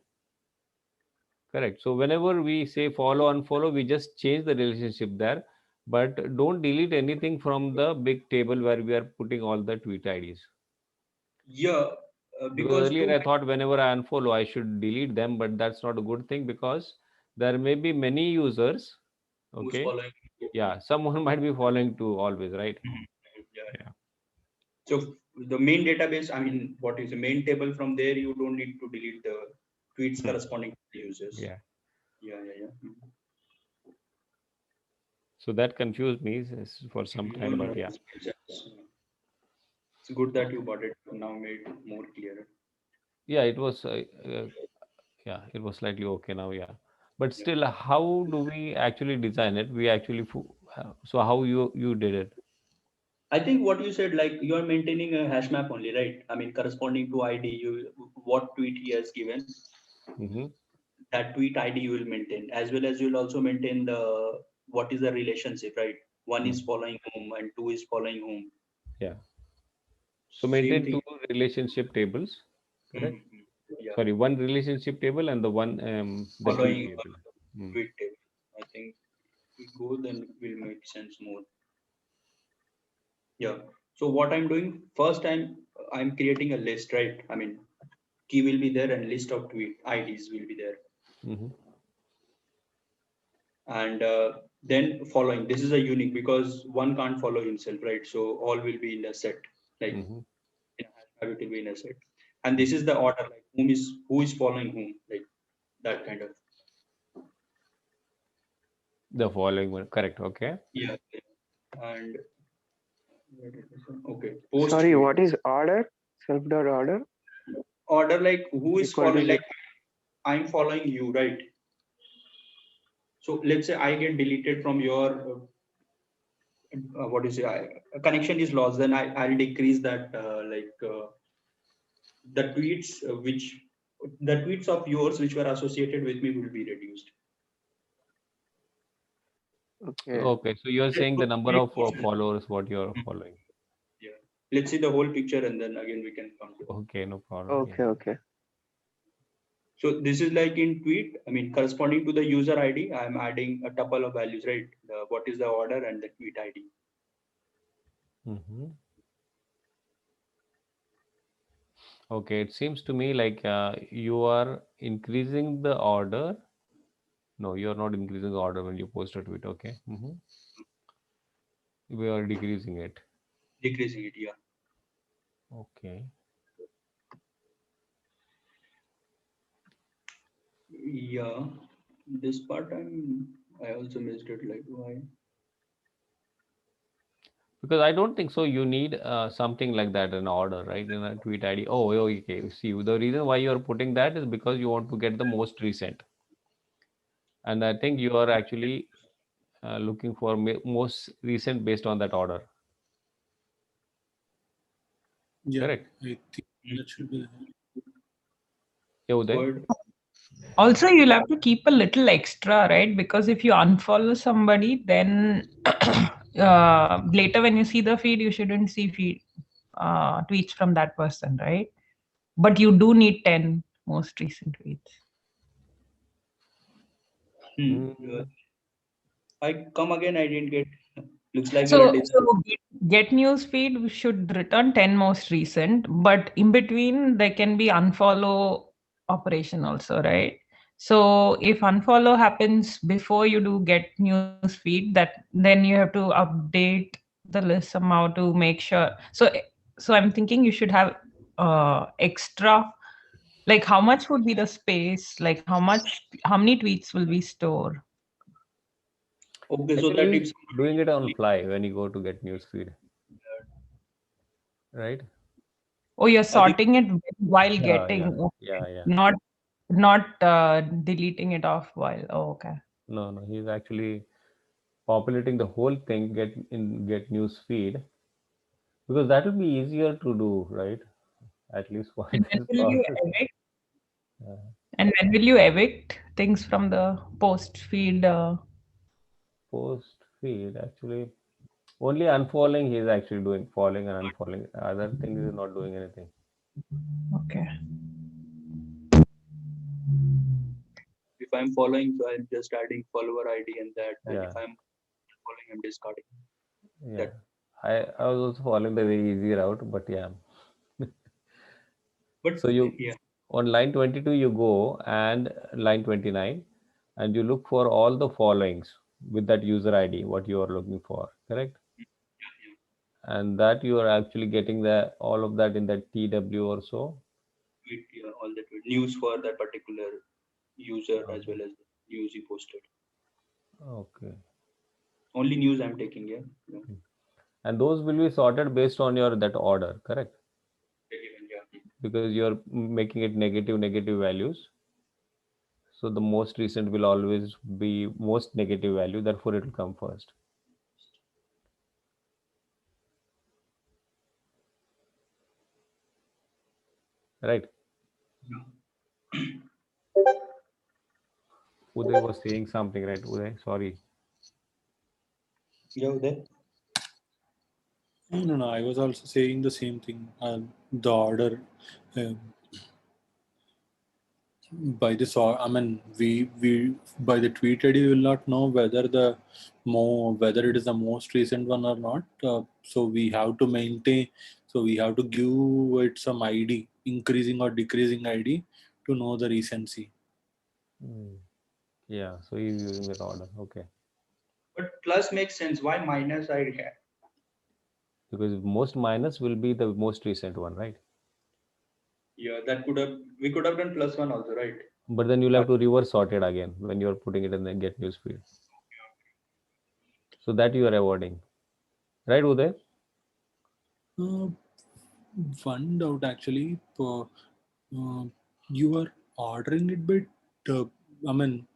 Correct. So whenever we say follow, unfollow, we just change the relationship there, but don't delete anything from the big table where we are putting all the tweet IDs. Yeah, Because because earlier 2 I thought whenever I unfollow, I should delete them, but that's not a good thing because there may be many users. who's Okay. following. Yeah, someone might be following too always, right? Mhm. Yeah. Yeah. So the main database, I mean, what is the main table from there? You don't need to delete the tweets Hmm. corresponding to the users. Yeah. Yeah, yeah, yeah. Mhm. So that confused me for some No, time, no, but yeah. it's good that you bought it now, made more clear. Yeah, it was, yeah, it was slightly okay now, yeah. But Yeah. still, how do we actually design it? We actually, so how you did it? I think what you said, like you are maintaining a hash map only, right? I mean, corresponding to ID, you what tweet he has given, Hmm. that tweet ID you will maintain, as well as you'll also maintain the what is the relationship, right? One is following whom and 2 is following whom. Yeah. So Same maintain thing. two relationship tables, correct? Mhm. Yeah, Sorry, one relationship table and the one the tweet following table. Mm. tweet table. I think we go, then it will make sense more. Yeah. So what I'm doing first, I'm I'm creating a list, right? I mean, key will be there and list of tweet IDs will be there. Mm-hmm. And then following, this is a unique because one can't follow himself, right? So all will be in a set, like Mm-hmm. in a hash map, it will be in a set. And this is the order, like who is following whom, like that kind of. The following one, correct? Okay. Yeah. And okay, post Sorry, tweet. what is order? Self-dot order Order, like who is equal to following, like I'm following you, right? So let's say I get deleted from your what is it? A connection is lost, then I'll decrease that the tweets the tweets of yours which were associated with me will be reduced. okay. Okay. So you're saying the number of Yeah. followers what you're following. Let's see the whole picture and then again we can come to it. Okay, no problem. Okay, Yeah. okay. So this is like in tweet, I mean, corresponding to the user ID, I'm adding a tuple of values, right? What is the order and the tweet ID. Mm-hmm. Okay, it seems to me like you are increasing the order. No, you are not increasing the order when you post a tweet. Okay. Mm-hmm. We are decreasing it. Decreasing it, yeah. Okay. Yeah, this part I also missed it, like why? Because I don't think so. You need something like that in order, right? In a tweet ID. Oh, okay. See, the reason why you are putting that is because you want to get the most recent. And I think you are actually looking for most recent based on that order. Yeah, Correct? I think that should be there. Yeah, Uday? Word. Also, you'll have to keep a little extra, right? Because if you unfollow somebody, then later when you see the feed, you shouldn't see tweets from that person, right? But you do need 10 most recent tweets. Mm. I come again, I didn't get. Looks like So, you're get news feed should return 10 most recent, but in between there can be unfollow operation also, right? So if unfollow happens before you do get news feed, that then you have to update the list somehow to make sure. So I'm thinking you should have extra, like how much would be the space, like how many tweets will we store? okay, so that Actually, if doing it on fly when you go to get news feed, right? Oh, you're I think sorting it while Yeah, getting, yeah, okay. yeah, yeah. Not deleting it off while. Oh, okay. No, no, he's actually populating the whole thing, get news feed, because that will be easier to do, right? At least for And this when will you process. evict? Yeah. And when will you evict things from the post feed? Post feed, actually, only unfollowing he's actually doing, following and unfollowing. Other things is not doing anything. Okay. if I'm following, so I'm just adding follower ID and that, and if Yeah, I'm following, I'm discarding yeah. that. I was also following the very easy route, but yeah. But So you yeah, on line 22 you go and line 29 and you look for all the followings with that user ID what you are looking for, correct? And that you are actually getting the all of that in that TW or so. tweet, yeah, all the tweet, news for that particular user as well as the news he posted. Okay. Only news I'm taking, yeah. Yeah. And those will be sorted based on your that order, correct? Yeah. Because you're making it negative values. So the most recent will always be most negative value, therefore it will come first. Right? Uday was saying something, right? Uday, sorry. Yeah, there. No, I was also saying the same thing. The order uh, by this, I mean, we by the tweet ID, we will not know whether whether it is the most recent one or not. So we have to maintain. So we have to give it some ID, increasing or decreasing ID to know the recency. Yeah, so you're using that order. Okay. But plus makes sense. Why minus I have? Because most minus will be the most recent one, right? Yeah, that we could have done plus one also, right? But then you'll have to reverse sort it again when you're putting it in the get news feed. So that you are avoiding. Right, Uday? Uh, One doubt actually. You are ordering it by, I mean,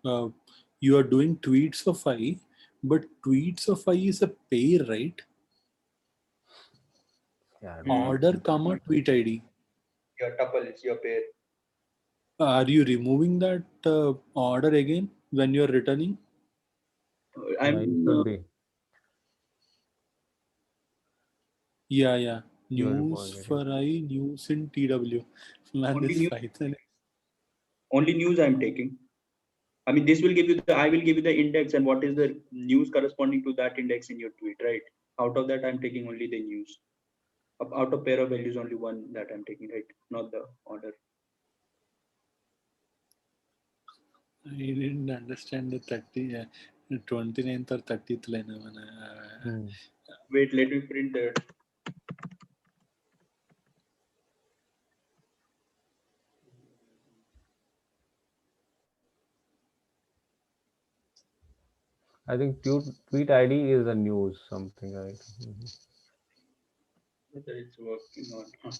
you are doing tweets of I, but tweets of I is a pair, right? Yeah. Order comma tweet ID. Your tuple is your pair. Are you removing that order again when you are returning? Yeah, it I'm should be. Yeah. You are News removing it. for I, news in TW. Man, only this news. Python. Only news I'm taking. I mean, this will give you the. I will give you the index and what is the news corresponding to that index in your tweet, right? Out of that, I'm taking only the news. Out of pair of values, only one that I'm taking, right? Not the order. I didn't understand the 30, 29th or 30th line. Wait, let me print that. I think tweet ID is a news something, right? Whether it's working or not.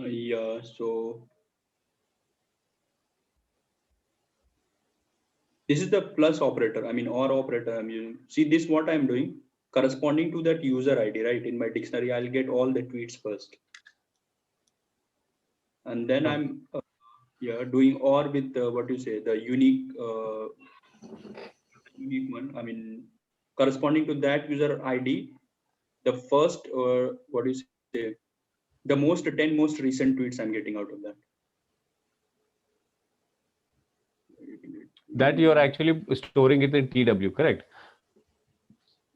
Yeah, so this is the plus operator. I mean, or operator I'm using. See this what I'm doing corresponding to that user ID, right? In my dictionary, I'll get all the tweets first, and then Okay. I'm doing or with what you say the unique one. I mean, corresponding to that user ID, the first what do you say, the most 10 most recent tweets I'm getting out of that. That you are actually storing it in TW, correct?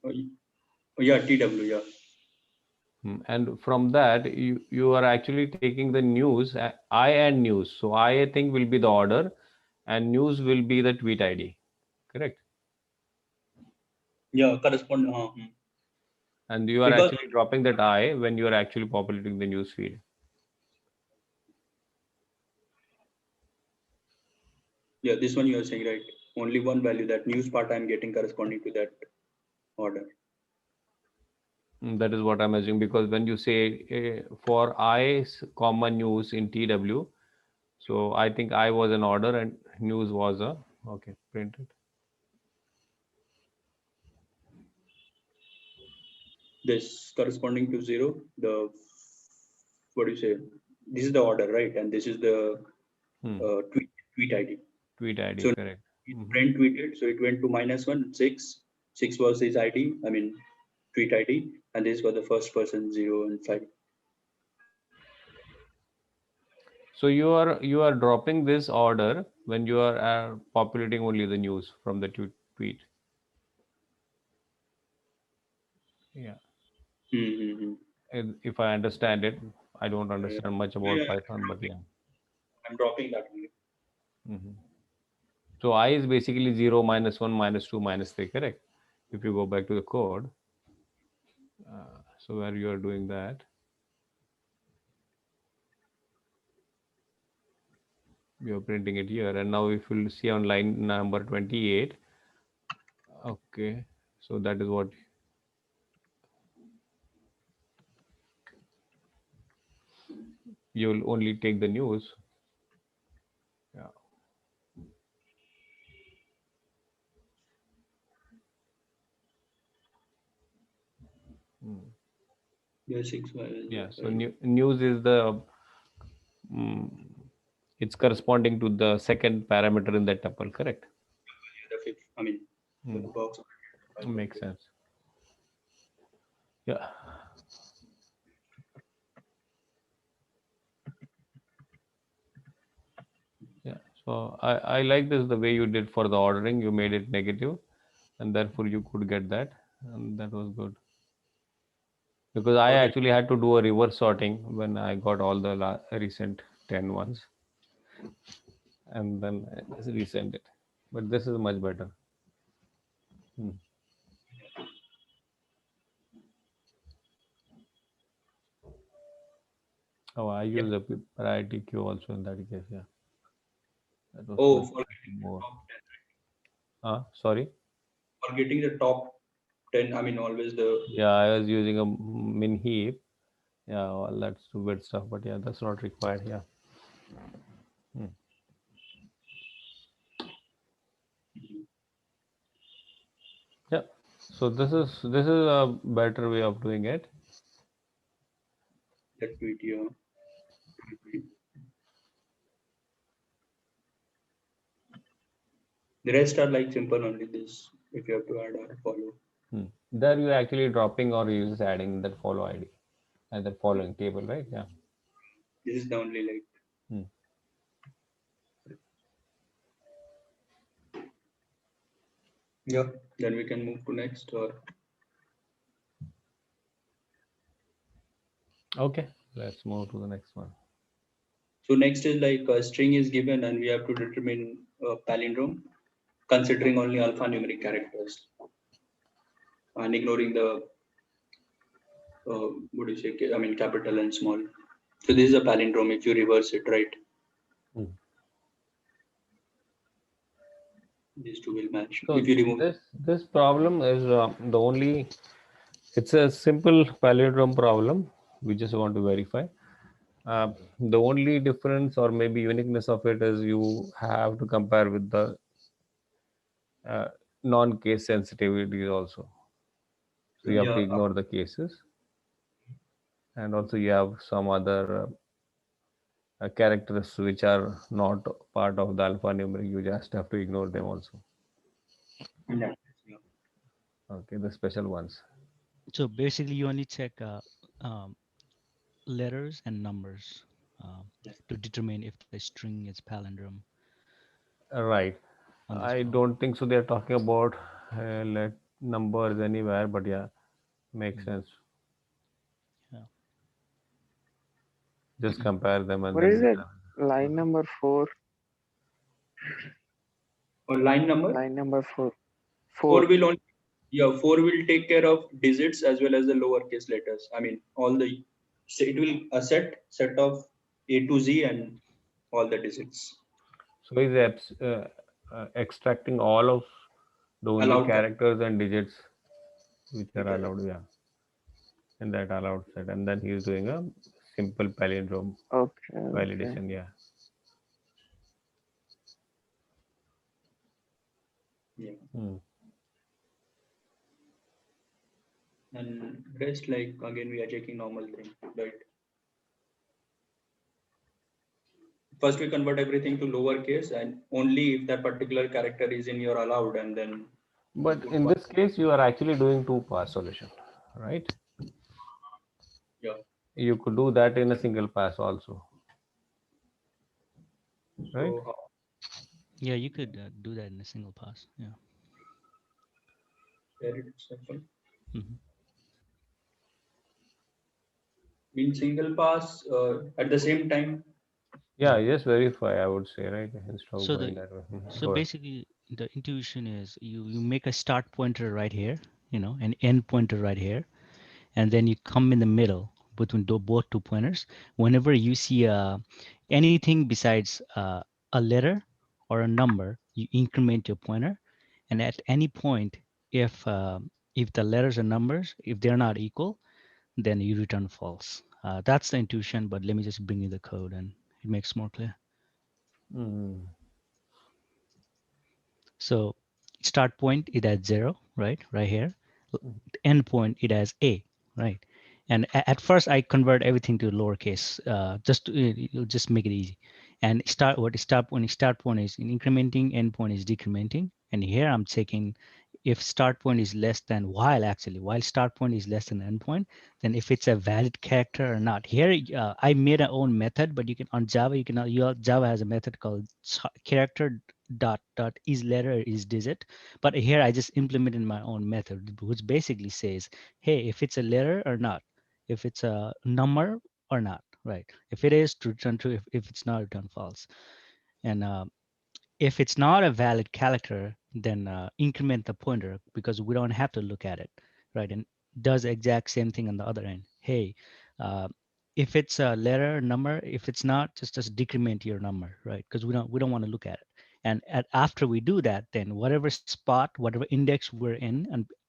Uh, yeah, TW, yeah. And from that, you are actually taking the news, I and news. So I think will be the order, and news will be the tweet ID, correct? Yeah, correspond. And you are Because actually dropping that I when you are actually populating the news feed. yeah, this one you are saying right. Only one value, that news part I'm getting corresponding to that order. That is what I'm assuming, because when you say for I comma news in TW, so I think I was an order and news was a okay printed. This corresponding to 0, the what do you say? This is the order, right? And this is the tweet ID. Tweet ID, So correct. friend tweeted, so it went to -1, 6. 6 was his ID. I mean tweet ID, and this was the first person 0 and 5. So you are dropping this order when you are populating only the news from the tweet. Yeah. Mm-hmm. If I understand it, I don't understand much about Yeah, Python, but yeah. I'm dropping that only. So I is basically 0, -1, -2, -3, correct? If you go back to the code, so where you are doing that, you're printing it here. And now if you'll see on line number 28, okay, so that is what you'll only take the news. Yeah. Yeah, 6 Yeah. 5. So news is the It's corresponding to the second parameter in that tuple, correct? The fifth, I mean, the Hmm. box. Makes sense. Yeah. Yeah. So I like this the way you did for the ordering. You made it negative, and therefore you could get that, and that was good. Because I Okay. actually had to do a reverse sorting when I got all the recent 10 ones, and then I resend it. But this is much better. Hmm. Oh, I Yeah. use a priority queue also in that case. Yeah, that was Oh, much for getting the more. top 10. Sorry. For getting the top 10, I mean, always the. Yeah, I was using a min heap. Yeah, all that stupid stuff. But yeah, that's not required. Yeah. Hmm. Yeah. So this is a better way of doing it. That video. The rest are like simple only this. If you have to add or follow. Hmm. There you actually dropping or you just adding that follow ID and the following table, right? Yeah. This is the only like. Hmm. Yeah. Then we can move to next. Or Okay. Let's move to the next one. so next is like a string is given and we have to determine a palindrome considering only alphanumeric characters and ignoring the what do you say? I mean capital and small. So this is a palindrome if you reverse it, right? Hmm. These two will match. So If you remove this problem is the only. It's a simple palindrome problem. We just want to verify. The only difference or maybe uniqueness of it is you have to compare with the uh, non-case sensitivities also. So you have to yeah, ignore the cases, and also you have some other characters which are not part of the alphanumeric. You just have to ignore them also. yeah. Okay, the special ones. So basically, you only check um, letters and numbers Yes. to determine if the string is palindrome Right. on this I problem. don't think so. They are talking about let numbers anywhere, but yeah, makes Mhm. sense. Yeah. Just compare them and What is then that? Line number 4. Or line number Line number 4. 4. 4 will only four will take care of digits as well as the lowercase letters. I mean all the so it will a set of A to Z and all the digits. so is extracting all of the only Allowed characters and digits which are character. allowed, yeah, in that allowed set, and then he's doing a simple palindrome Okay. Okay. validation, yeah. Yeah. Hmm. And rest like again we are checking normal thing, right? First we convert everything to lowercase and only if that particular character is in your allowed and then we But put in one. this case, you are actually doing two pass solution, right? Yeah. You could do that in a single pass also, right? So Yeah, you could do that in a single pass. Yeah. share it simple. Hmm. In single pass at the same time. Yeah, just verify, I would say, right? Instead of So going the that way. so Go ahead. basically the intuition is you make a start pointer right here, an end pointer right here, and then you come in the middle between both two pointers. Whenever you see anything besides a letter or a number, you increment your pointer, and at any point, if the letters and numbers, if they're not equal, then you return false. That's the intuition, but let me just bring you the code and it makes more clear. Mm. So start point it has 0, right here. End point it has a, right? And at first I convert everything to lowercase, just to, it'll just make it easy. And start point is incrementing, end point is decrementing. And here I'm checking if start point is less than while start point is less than end point, then if it's a valid character or not. Here I made my own method, but you can on Java Java has a method called character dot is letter is digit. But here I just implemented my own method, which basically says, hey, if it's a letter or not, if it's a number or not, right? If it is, to return true. If it's not, return false. And if it's not a valid character, then increment the pointer, because we don't have to look at it, right? And does the exact same thing on the other end. Hey, uh, if it's a letter number, if it's not, just decrement your number, right? Because we don't want to look at it. And after we do that, then whatever spot, whatever index we're in,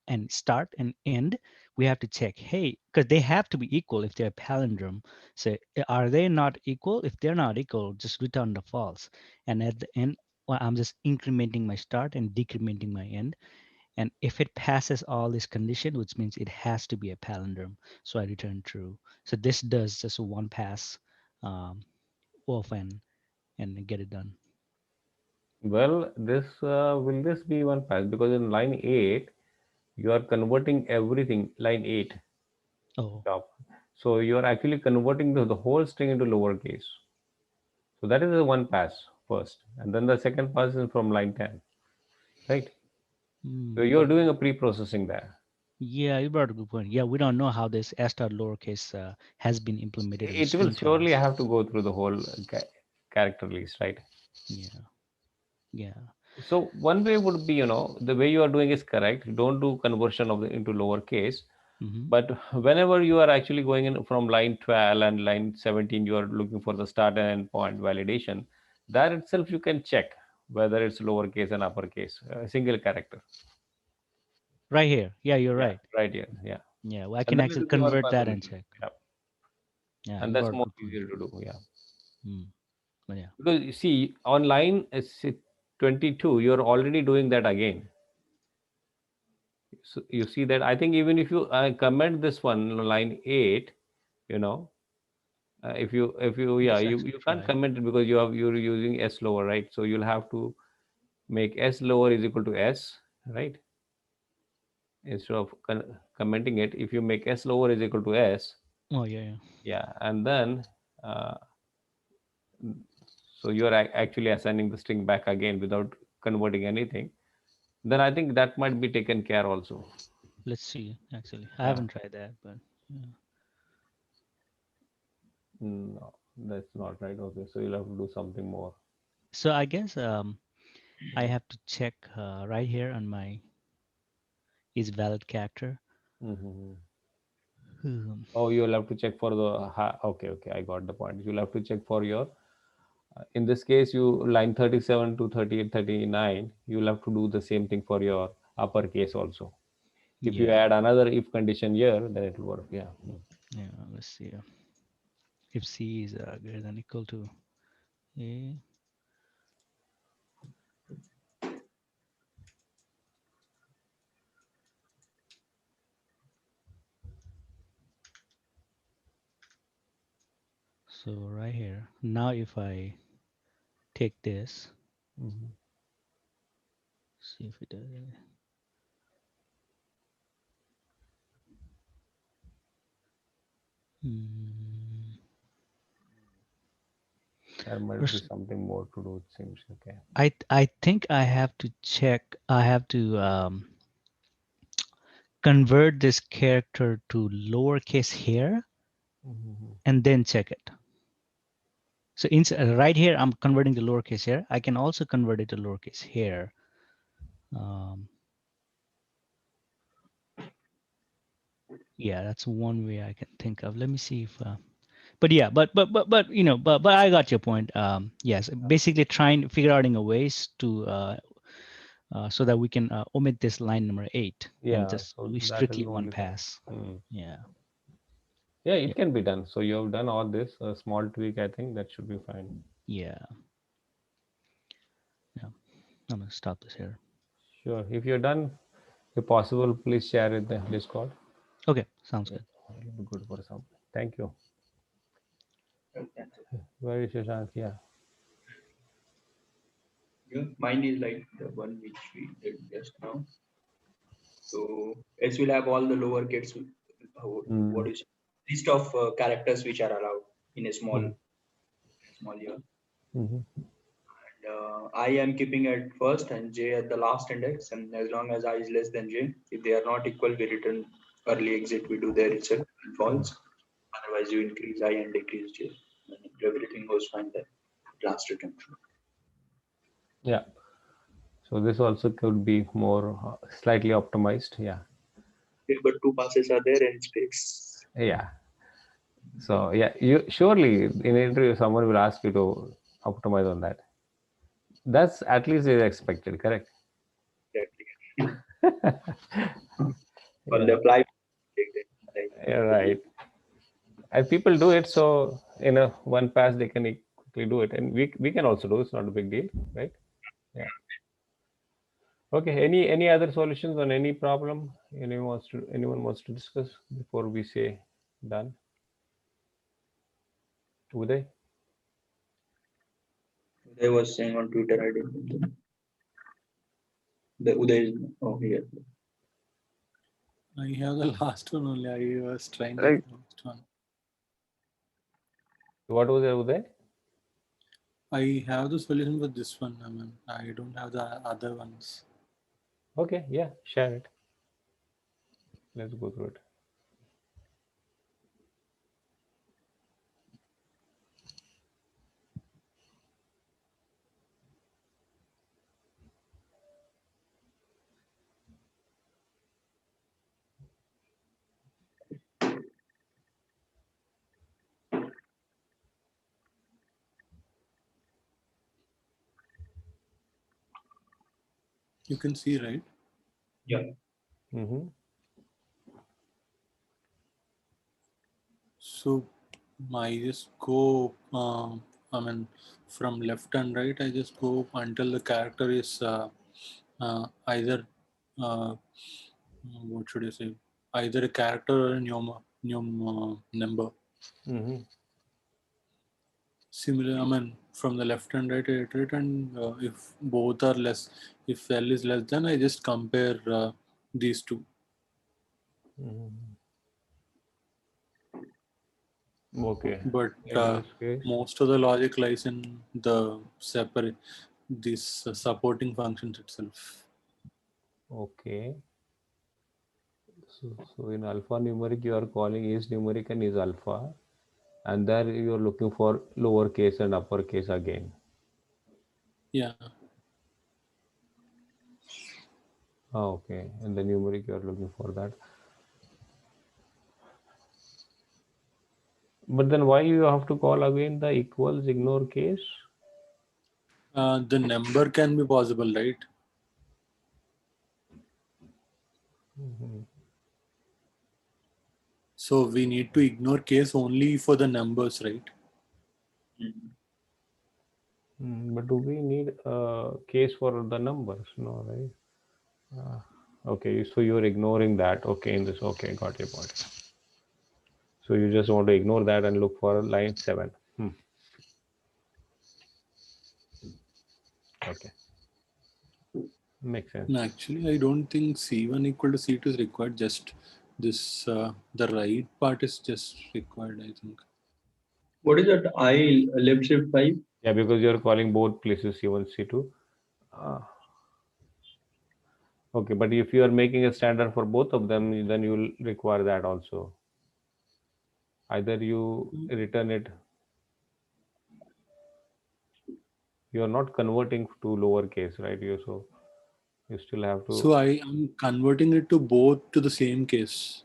and start and end, we have to check. Hey, because they have to be equal if they're palindrome. So are they not equal? If they're not equal, just return the false. And at the end, well, I'm just incrementing my start and decrementing my end. And if it passes all these conditions, which means it has to be a palindrome, so I return true. So this does just one pass um, off and get it done. Well, this will this be one pass? Because in line 8, you are converting everything, line 8 Oh, top. So you are actually converting the whole string into lowercase. So that is the one pass first. And then the second pass is from line 10, right? So mm, you're doing a pre-processing there. yeah, you brought a good point. Yeah, we don't know how this s star lowercase has been implemented in It will string surely class. have to go through the whole character list, right? Yeah, yeah. So one way would be, the way you are doing is correct. Don't do conversion of the into lowercase. Hmm. But whenever you are actually going in from line 12 and line 17, you are looking for the start and end point validation. That itself you can check whether it's lowercase and uppercase, a single character. Right here. Yeah, you're Yeah, right. right here. Yeah. Yeah, well, I And can then it actually will be one convert pass that and only. check. Yeah. Yeah, And you that's brought a more good point. easier to do. Yeah. Mm. But yeah. Because you see, on line 22, you're already doing that again. So you see that I think even if you comment this one, line 8, you know, if you yeah, Let's you actually can't try. comment it because you're using s lower, right? So you'll have to make s lower is equal to s, right? Instead of commenting it, if you make s lower is equal to s, Oh, yeah, yeah. yeah, and then uh, so you're actually assigning the string back again without converting anything, then I think that might be taken care also. Let's see, actually. I Yeah. haven't tried that, but yeah. No, that's not right. Okay, so you'll have to do something more. So I guess I have to check right here on my is valid character. Hmm. Hmm. Oh, you'll have to check for the okay, okay, I got the point. You'll have to check for your in this case you line 37 to 38, 39. You'll have to do the same thing for your uppercase also. If you Yeah, add another if condition here, then it will work. Yeah. yeah. Let's see. If C is greater than equal to A. So right here. Now if I take this, Mhm. see if it does it. Hmm. There might be First, something more to do, it seems. Okay. I think I have to check. I have to convert this character to lowercase here Mhm. and then check it. So right here, I'm converting the lowercase here. I can also convert it to lowercase here. Um, yeah, that's one way I can think of. Let me see if. But yeah, but but I got your point. Yes, basically trying to figure out a ways to so that we can omit this line number 8 and Yeah, just so do that is strictly the one only thing. pass. Mm. Yeah, Yeah, it yeah, can be done. So you have done all this, a small tweak, I think that should be fine. yeah, yeah. I'm gonna stop this here. Sure. If you're done, if possible, please share it in the Discord. Okay, sounds Yeah, good. it'll be good for some. Thank you. That's it. Where is Shashank? Yeah. Yeah, mine is like the one which we did just now. So S will have all the lowercase. What is list of characters which are allowed in a small year. Mhm. I am keeping at first and J at the last index, and as long as I is less than J, if they are not equal, we return early exit. We do there itself and false. Otherwise, you increase I and decrease J. And if everything goes fine, then last return true. Yeah. So this also could be more slightly optimized. Yeah. Okay, but two passes are there and space. Yeah. So yeah, you surely in an interview someone will ask you to optimize on that. That's at least is expected, correct? Exactly. On Yeah, the fly, take that, right? yeah, right. And people do it, so in a one pass they can quickly do it, and we can also do. It's not a big deal, right? Yeah. Okay. Any other solutions on any problem anyone wants to discuss before we say done? Uday? Uday was saying on Twitter, I didn't. The Uday is here. I have the last one only. I was trying the Like first one. What was it, Uday? I have the solution for this one. I mean, I don't have the other ones. Okay. Yeah. Share it. Let's go through it. You can see, right? Yeah. Mm-hmm. So I just go, I mean, from left and right, I just go until the character is either, what should I say, either a character or a number. Mm-hmm. Similar, I mean, from the left and right, I iterate, and if both are less, if L is less than, I just compare these two. Mm-hmm. Okay. But In this case, most of the logic lies in the separate these supporting functions itself. okay. So in alpha numeric, you are calling is numeric and is alpha, and there you are looking for lowercase and uppercase again. Yeah. Okay. And the numeric, you are looking for that. But then why you have to call again the equals ignore case? The number can be possible, right? Mm-hmm. So we need to ignore case only for the numbers, right? But do we need a case for the numbers? No, right? Okay, so you're ignoring that. Okay, in this. Okay, got your point. So you just want to ignore that and look for line 7. Okay, makes sense. No, actually, I don't think C1 equal to C2 is required. Just this, the right part is just required, I think. What is that? I left shift 5. Yeah, because you're calling both places C1, C2. Okay, but if you are making a standard for both of them, then you will require that also. Either you return it, you are not converting to lowercase, right? You still have to. So I am converting it to both to the same case.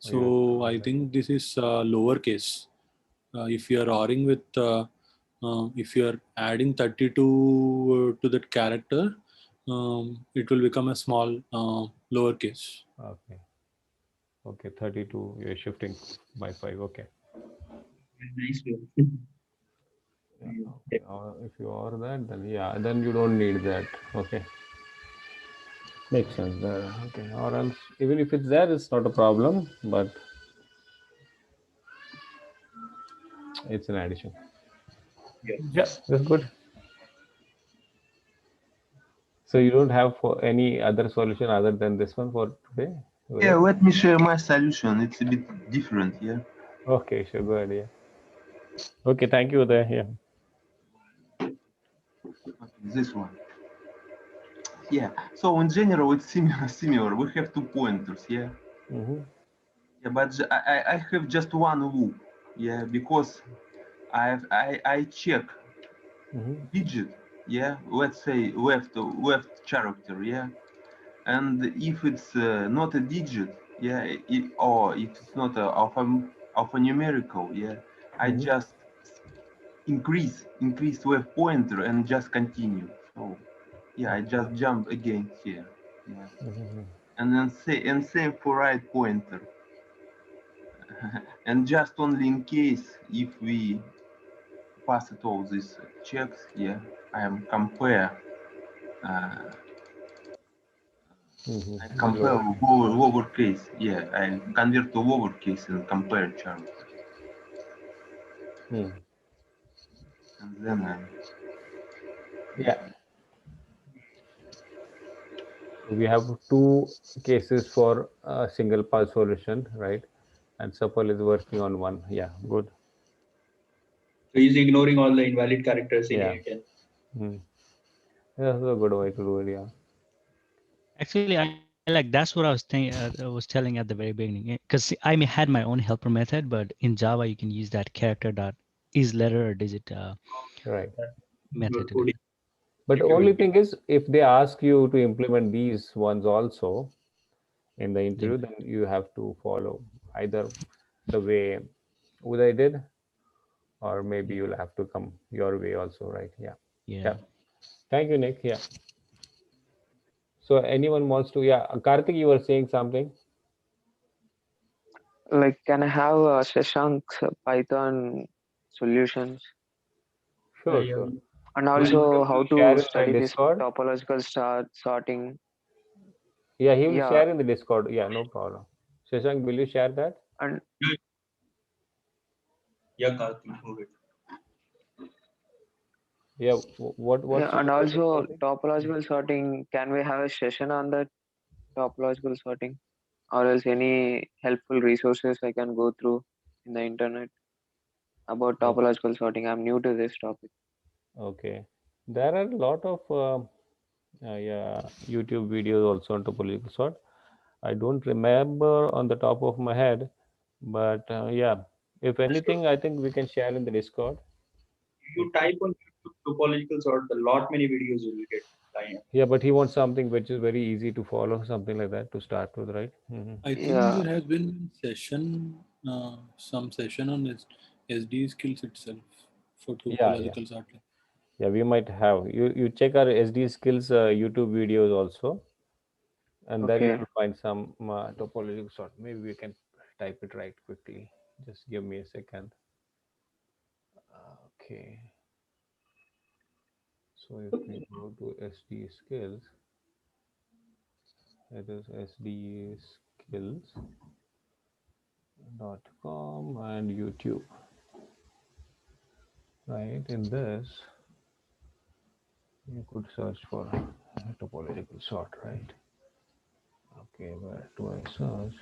So I think this is lower case. If you are ORing with, if you are adding 32 to that character, it will become a small lower case. Okay. Okay, 32. You're shifting by 5. Okay. Nice. Yeah, okay. Or if you are that, then yeah, then you don't need that. Okay. Makes sense. Okay. Or else, even if it's there, it's not a problem, but it's an addition. Yeah. Yeah, that's good. So you don't have for any other solution other than this one for today? Yeah, Udai? let me share my solution. It's a bit different, yeah. Okay, sure, go ahead. Yeah. Okay, thank you, Udai. Yeah. Okay, this one. Yeah. So in general, it's similar. We have 2 pointers, yeah. Mm-hmm. Yeah, but I have just one loop, yeah, because I check Mm-hmm. digit, yeah. Let's say left character, yeah. And if it's not a digit, yeah, or if it's not a alphanumerical, yeah, I Mm-hmm. just increase left pointer and just continue. So yeah, I just jump again here, yeah, Mm-hmm. and then same for right pointer, and just only in case if we pass it all these checks, yeah, I am compare. Uh, I Mm-hmm. The compare lower case. lowercase, yeah, I convert to lowercase and compare character, Hmm. and then Yeah. So we have two cases for a single pass solution, right? And Sapal is working on one. Yeah, good. So he's ignoring all the invalid characters in Yeah. 8 and Hmm. Yeah, that's a good way to do it. Yeah. Actually, I like that's what I was telling at the very beginning. Because I may had my own helper method, but in Java you can use that character dot is letter or digit Right. your method to do coding. it. But the If you only will. thing is, if they ask you to implement these ones also in the Yeah, interview, then you have to follow either the way Uday did, or maybe yeah, you'll have to come your way also, right? Yeah. yeah. Yeah. Thank you, Nick. Yeah. So anyone wants to? Yeah, Karthik, you were saying something. Like, can I have Shashank's Python solutions? Sure, Yeah. sure. And Will you also how share to in the study this Discord? topological sorting. Yeah, he will Yeah, share in the Discord. Yeah, no problem. Shashank, will you share that? and Yeah, Karthik, move it. Yeah. yeah, What's and your question, also Karthik? topological sorting. Can we have a session on that topological sorting, or else any helpful resources I can go through in the internet about Oh, topological sorting? I'm new to this topic. okay. There are a lot of yeah YouTube videos also on topological sort. I don't remember on the top of my head, but yeah. If anything, I think we can share in the Discord. If you type on YouTube topological sort, a lot many videos you will get. Yeah, but he wants something which is very easy to follow, something like that to start with, right? I think Yeah, there has been session, some session on SD skills itself for Yeah, yeah, topological sorting. yeah. We might have you check our SD skills YouTube videos also, and there you okay. will find some topological sort. Maybe we can type it right quickly. Just give me a second. Okay. So if we go to SD skills, it is sdskills.com and YouTube. Right in this, you could search for topological sort, right? Okay, where do I search?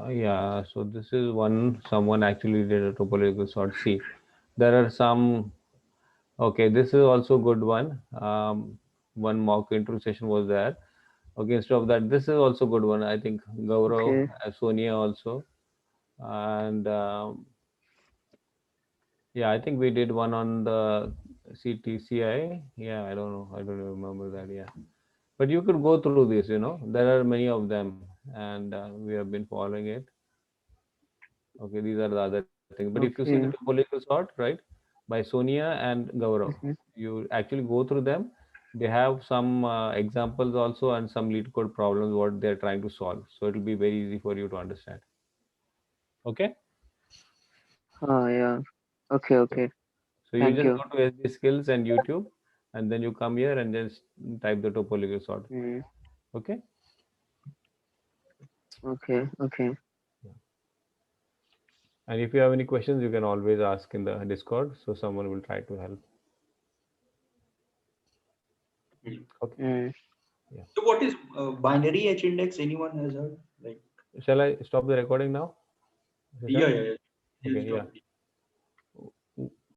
Yeah, so this is one someone actually did a topological sort. See, there are some. Okay, this is also good one. One mock intro session was there. Okay, instead of that, this is also good one. I think Gaurav, Okay. Sonia also, and yeah, I think we did one on the CTCI. Yeah, I don't know. I don't remember that. Yeah, but you could go through this. There are many of them, and we have been following it. Okay, these are the other things. But if you see the Okay. topological sort, right, by Sonia and Gaurav, Mhm. you actually go through them. They have some examples also and some lead code problems what they're trying to solve. So it will be very easy for you to understand. Okay. Yeah. Okay. So, Okay. so you Thank just you. go to SD skills and YouTube, and then you come here and just type the topological sort. Mm. Okay. Okay. Okay. And if you have any questions, you can always ask in the Discord, so someone will try to help. Okay. Mm. So what is binary H index? Anyone has heard? Like, Shall I stop the recording now? yeah. Okay, yeah.